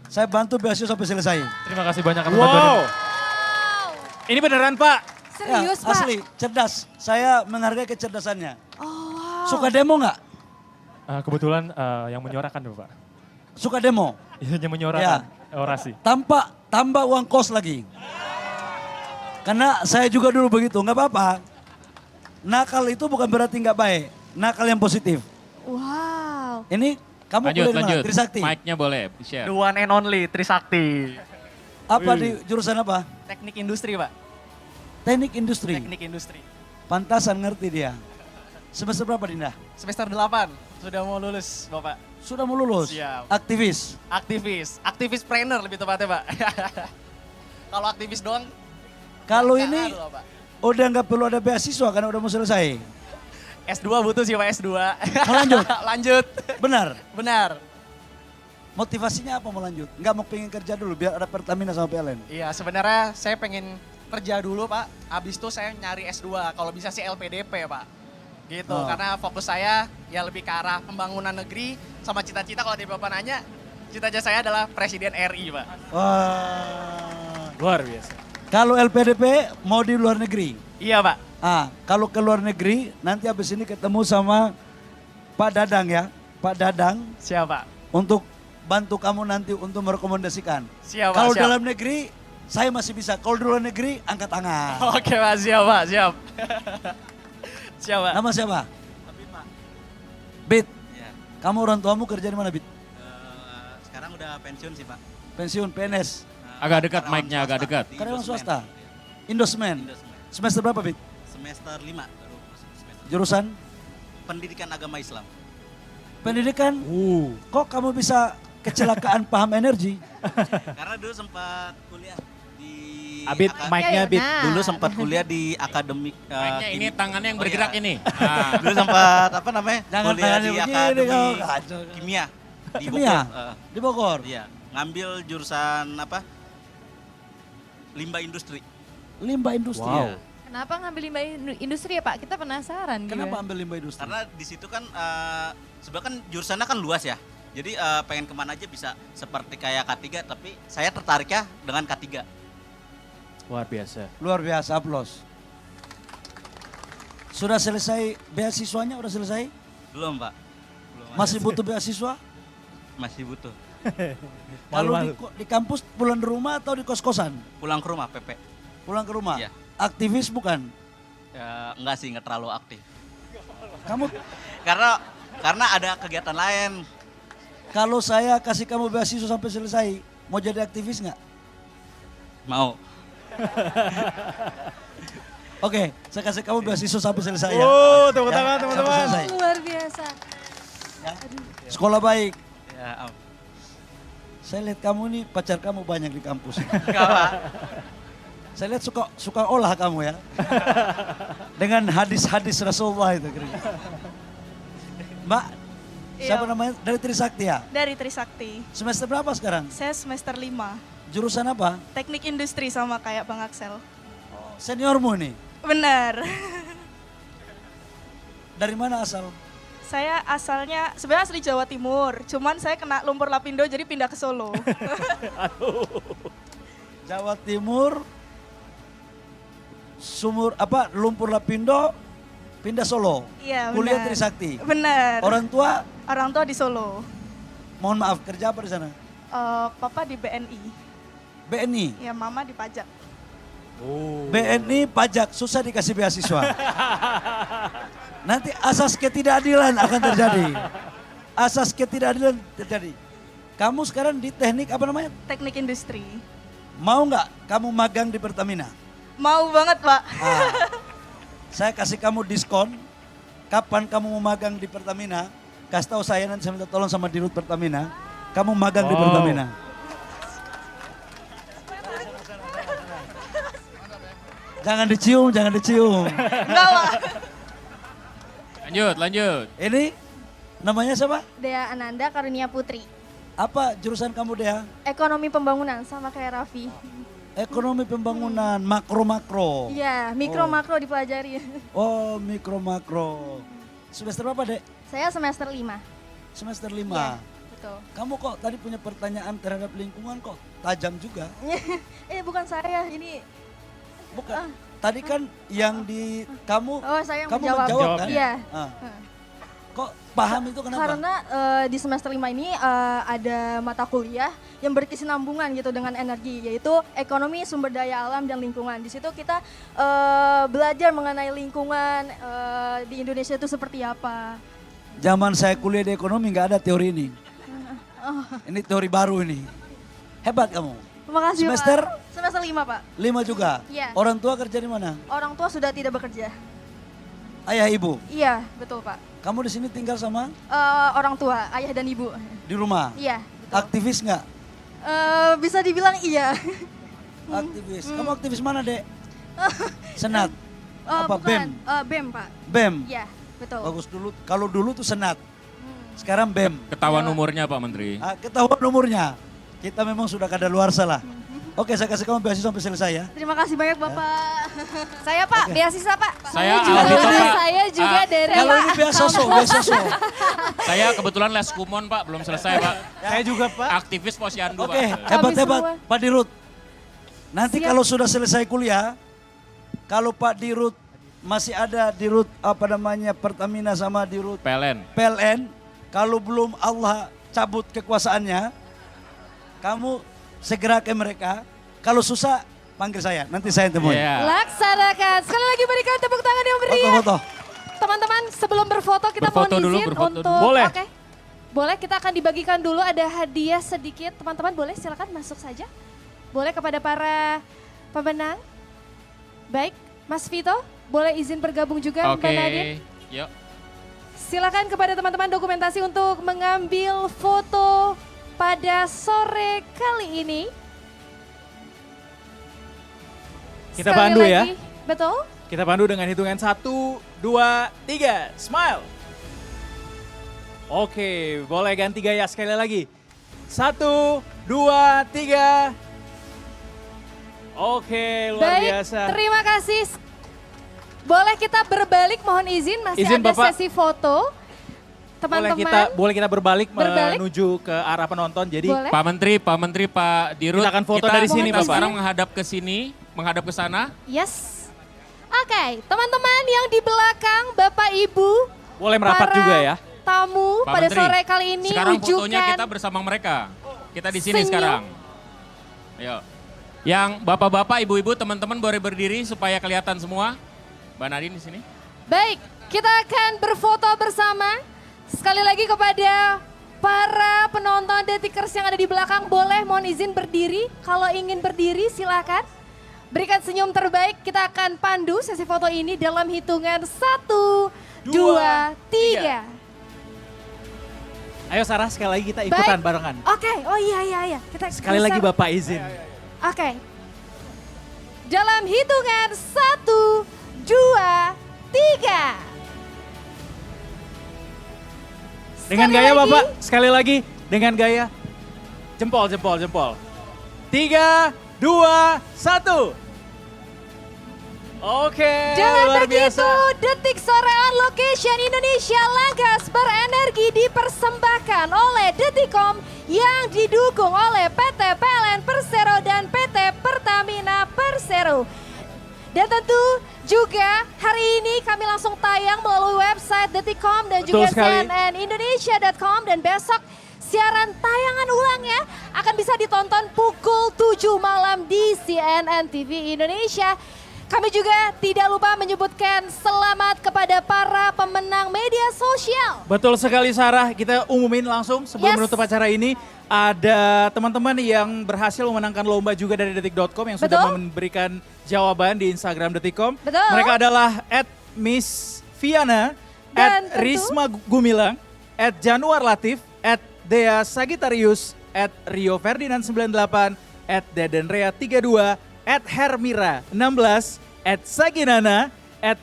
Saya bantu beasiswa sampai selesai. Terima kasih banyak atas Wow. bantuannya. Ini beneran Pak. Serius Ya, Pak? asli, cerdas. Saya menghargai kecerdasannya. Oh wow. Suka demo nggak? Kebetulan yang menyuarakan Bapak. Suka demo? Yang menyuarakan orasi. Tambah uang kos lagi. Karena saya juga dulu begitu, nggak apa-apa. Nakal itu bukan berarti nggak baik. Nakal yang positif. Wow. Ini kamu Lanjut, kuliah di mana? lanjut. Trisakti. Mic-nya boleh, share. The one and only Trisakti. Apa di jurusan apa? Teknik industri, Pak. Teknik industri. Teknik industri. Pantasan ngerti dia. Semester berapa Dinda? Semester 8. Sudah mau lulus, Bapak. Sudah mau lulus? Siap. Aktivis? Aktivis trainer lebih tepatnya, Pak. Kalau aktivis doang, Kalau nggak ini ngaruh, Pak. udah nggak perlu ada beasiswa karena udah mau selesai. S2 butuh sih, Pak, S2. Mau lanjut? Lanjut. Benar? Benar. Motivasinya apa mau lanjut? Nggak mau pengen kerja dulu biar ada Pertamina sama PLN? Iya, sebenarnya saya pengen kerja dulu, Pak. Habis itu saya nyari S2. Kalau bisa sih LPDP, Pak. Gitu, Oh. karena fokus saya ya lebih ke arah pembangunan negeri sama cita-cita kalau di Bapak nanya, cita-cita saya adalah Presiden RI, Pak. Wah. Luar biasa. Kalau LPDP mau di luar negeri? Iya, Pak. Kalau ke luar negeri nanti habis ini ketemu sama Pak Dadang ya. Pak Dadang. Siapa? Untuk bantu kamu nanti untuk merekomendasikan. Siap, Pak, Kalau siap. dalam negeri saya masih bisa. Kalau di luar negeri angkat tangan. Oke, Pak, siap, Pak, siap. Siap, Pak. Nama siapa? Bit. Kamu orang tuamu kerja di mana, Bit? Sekarang udah pensiun sih Pak. Pensiun PNS. Agak dekat mic-nya, agak dekat. Karyawan swasta. Indosmen. Semester berapa, Bit? Semester 5 baru masuk semester. Jurusan Pendidikan Agama Islam. pendidikan. Kok kamu bisa kecelakaan paham energi? Karena dulu sempat kuliah di Abid, mic-nya Abid. Nah. Dulu sempat kuliah di akademik. Kayaknya ini tangannya yang bergerak iya. ini. Nah. Dulu sempat apa namanya? Jangan kuliah tangannya di begini akademi kau, kacau. kimia di Kimia? Bogor. Di Bogor? Iya, ngambil jurusan apa? Limbah industri. Limbah industri. Wow. Kenapa ngambil limbah industri ya Pak? Kita penasaran. Kenapa ambil limbah industri? Karena di situ kan sebenarnya kan jurusannya kan luas ya. Jadi pengen kemana aja bisa seperti kayak K3, tapi saya tertariknya dengan K3. Luar biasa. Luar biasa, aplaus. Sudah selesai beasiswanya? Udah selesai? Belum Pak. Masih butuh beasiswa? Masih butuh. Kalau di kampus pulang di rumah atau di kos-kosan? Pulang ke rumah PP. Pulang ke rumah? Iya. Aktivis bukan? Ya, enggak sih, enggak terlalu aktif. Kamu? Karena ada kegiatan lain. Kalau saya kasih kamu beasiswa sampai selesai, mau jadi aktivis nggak? Mau. Oke, saya kasih kamu beasiswa sampai selesai ya. Oh, tepuk Ya, tangan sampai teman-teman. selesai. Luar biasa. Sekolah baik. Ya, Saya lihat kamu nih pacar kamu banyak di kampus. enggak Pak. Saya lihat suka olah kamu ya. Dengan hadis-hadis Rasulullah itu. Mbak, siapa namanya? Dari Trisakti ya? Dari Trisakti. Semester berapa sekarang? Saya semester 5. Jurusan apa? Teknik industri sama kayak Bang Axel. Seniormu nih? Benar. Dari mana asal? Saya asalnya sebenarnya asli Jawa Timur, cuman saya kena lumpur lapindo jadi pindah ke Solo. Jawa Timur, lumpur lapindo, pindah Solo. Iya, Kuliah benar. Trisakti. Benar. Orang tua? Orang tua di Solo. Mohon maaf, kerja apa di sana? Papa di BNI. BNI. Ya, mama di pajak. BNI pajak, susah dikasih beasiswa. Nanti asas ketidakadilan akan terjadi. Asas ketidakadilan terjadi. Kamu sekarang di teknik apa namanya? Teknik industri. Mau nggak kamu magang di Pertamina? Mau banget, Pak. Saya kasih kamu diskon. Kapan kamu mau magang di Pertamina? Kasih tahu saya, nanti saya minta tolong sama Dirut Pertamina. Kamu magang di Pertamina. Jangan dicium, jangan dicium. Enggak, Pak. Lanjut. Ini namanya siapa? Dea Ananda Karunia Putri. Apa jurusan kamu Dea? Ekonomi pembangunan sama kayak Raffi. Ekonomi pembangunan, makro-makro. Iya, mikro makro dipelajari. Oh, mikro-makro. Semester berapa, Dek? Saya semester 5. Semester 5. Iya, betul. Kamu kok tadi punya pertanyaan terhadap lingkungan kok tajam juga. Bukan saya, ini Bukan. Tadi kan yang di kamu, Oh, saya yang kamu menjawab. menjawab kan? Iya. Kok paham itu kenapa? Karena di semester 5 ini ada mata kuliah yang berkesinambungan gitu dengan energi, yaitu ekonomi, sumber daya alam, dan lingkungan. Di situ kita belajar mengenai lingkungan di Indonesia itu seperti apa. Zaman saya kuliah di ekonomi nggak ada teori ini. Ini teori baru ini. Hebat kamu. Terima kasih, Semester? Pak. Semester 5, Pak. 5 juga? Iya. Orang tua kerja di mana? Orang tua sudah tidak bekerja. Ayah ibu? Iya, betul, Pak. Kamu di sini tinggal sama? Orang tua, ayah dan ibu. Di rumah? Iya. Aktivis nggak? Bisa dibilang iya. Aktivis. Kamu aktivis mana, Dek? Senat? Apa bukan. BEM? BEM, Pak. BEM? Iya, betul. Bagus dulu. Kalau dulu tuh Senat. Sekarang BEM. Ketahuan umurnya Pak Menteri. Ketahuan umurnya. Kita memang sudah kadaluarsa lah. Oke, saya kasih kamu beasiswa sampai selesai ya. Terima kasih banyak, Bapak. Saya Pak, beasiswa Pak. Saya juga, Alvito, Pak. saya juga dari Kalau ini beasiswa. Saya kebetulan les kumon Pak, belum selesai Pak. Saya juga Pak. Aktivis Posyandu Oke, Pak. hebat-hebat Pak Dirut. Nanti Siap. kalau sudah selesai kuliah, kalau Pak Dirut masih ada Dirut apa namanya Pertamina sama Dirut PLN, kalau belum Allah cabut kekuasaannya, kamu segera ke mereka. Kalau susah, panggil saya. Nanti saya temui. Laksanakan. Sekali lagi berikan tepuk tangan yang meriah. Foto-foto. Teman-teman, sebelum berfoto kita Berfoto mohon dulu, izin berfoto untuk... dulu. Boleh. Oke. Boleh, kita akan dibagikan dulu ada hadiah sedikit. Teman-teman boleh silakan masuk saja. Boleh kepada para pemenang. Baik, Mas Vito, boleh izin bergabung juga Mbak Nadine. Yuk. Silakan kepada teman-teman dokumentasi untuk mengambil foto pada sore kali ini. Kita Sekali pandu ya. lagi. Betul. Kita pandu dengan hitungan 1, 2, 3, smile. Oke, boleh ganti gaya sekali lagi. 1, 2, 3. Oke, luar Baik, biasa. terima kasih. Boleh kita berbalik, mohon izin, masih Izin, ada Bapak. sesi foto. Teman-teman. Boleh kita berbalik, Berbalik. menuju ke arah penonton. Jadi Boleh. Pak Menteri, Pak Dirut. Kita akan foto dari sini, kita Bapak. sekarang menghadap ke sini, menghadap ke sana. Yes. Oke, teman-teman yang di belakang, Bapak Ibu. boleh merapat para juga ya. Tamu Pak pada Menteri, sore kali ini sekarang ujukan fotonya kita bersama mereka. Kita di sini senyum. sekarang. Ayo. Yang bapak-bapak, ibu-ibu, teman-teman boleh berdiri supaya kelihatan semua. Mbak Nadine di sini. Baik, kita akan berfoto bersama. Sekali lagi kepada para penonton Detikers yang ada di belakang, boleh mohon izin berdiri. Kalau ingin berdiri silakan. Berikan senyum terbaik, kita akan pandu sesi foto ini dalam hitungan 1, 2, 3. Ayo Sarah, sekali lagi kita ikutan Baik. barengan. Oke, oh iya. Kita Sekali lagi geser. Bapak izin. Oke. Dalam hitungan 1, 2, 3. Dengan Sekali gaya lagi. Bapak, sekali lagi dengan gaya. Jempol. 3, 2, 1. Oke, Dengan luar begitu, biasa. Detik Sore on Location Indonesia Langkas berenergi dipersembahkan oleh Detikom yang didukung oleh PT PLN Persero dan PT Pertamina Persero. Dan tentu juga hari ini kami langsung tayang melalui website Detikom dan Betul juga sekali. cnnindonesia.com dan besok siaran tayangan ulangnya akan bisa ditonton pukul 7 malam di CNN TV Indonesia. Kami juga tidak lupa menyebutkan selamat kepada para pemenang media sosial. Betul sekali Sarah, kita umumin langsung sebelum Yes. menutup acara ini. Ada teman-teman yang berhasil memenangkan lomba juga dari detik.com yang sudah Betul. memberikan jawaban di Instagram detik.com. Betul. Mereka adalah @Miss_Viana, Dan tentu- @Risma Gumilang, @Januar Latif, @Dea Sagittarius, @Rio_Ferdinand98, @Dedenrea32, @Hermira16, @Saginana,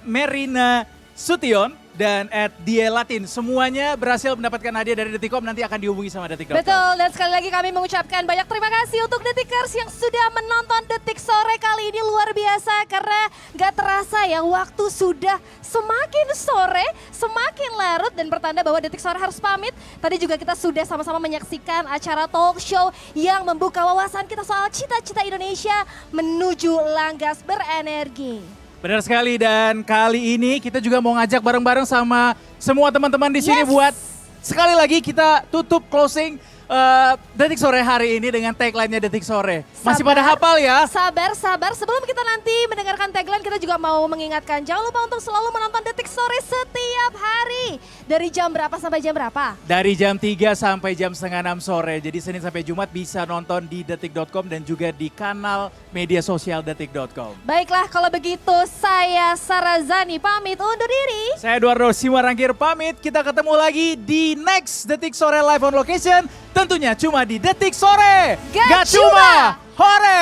@Merina Sution, dan @Dielatin. Semuanya berhasil mendapatkan hadiah dari Detikkom, nanti akan dihubungi sama Detik.com. Betul, dan sekali lagi kami mengucapkan banyak terima kasih untuk Detikers yang sudah menonton Detik Sore kali ini. Luar biasa karena gak terasa ya waktu sudah semakin sore, semakin larut dan pertanda bahwa Detik Sore harus pamit. Tadi juga kita sudah sama-sama menyaksikan acara talk show yang membuka wawasan kita soal cita-cita Indonesia menuju Langgas berenergi. Benar sekali, dan kali ini kita juga mau ngajak bareng-bareng sama semua teman-teman di sini buat sekali lagi kita tutup closing Detik Sore hari ini dengan tagline-nya Detik Sore. Masih pada hafal ya? Sabar. Sebelum kita nanti mendengarkan tagline, kita juga mau mengingatkan jangan lupa untuk selalu menonton Detik Sore setiap hari. Dari jam berapa sampai jam berapa? Dari jam 3 sampai jam setengah 6 sore. Jadi Senin sampai Jumat bisa nonton di detik.com dan juga di kanal media sosial detik.com. Baiklah, kalau begitu saya Sarah Zani pamit undur diri. Saya Eduardo Simarangkir pamit. Kita ketemu lagi di next Detik Sore Live on Location. Tentunya cuma di Detik Sore. Gak Gak cuma hore.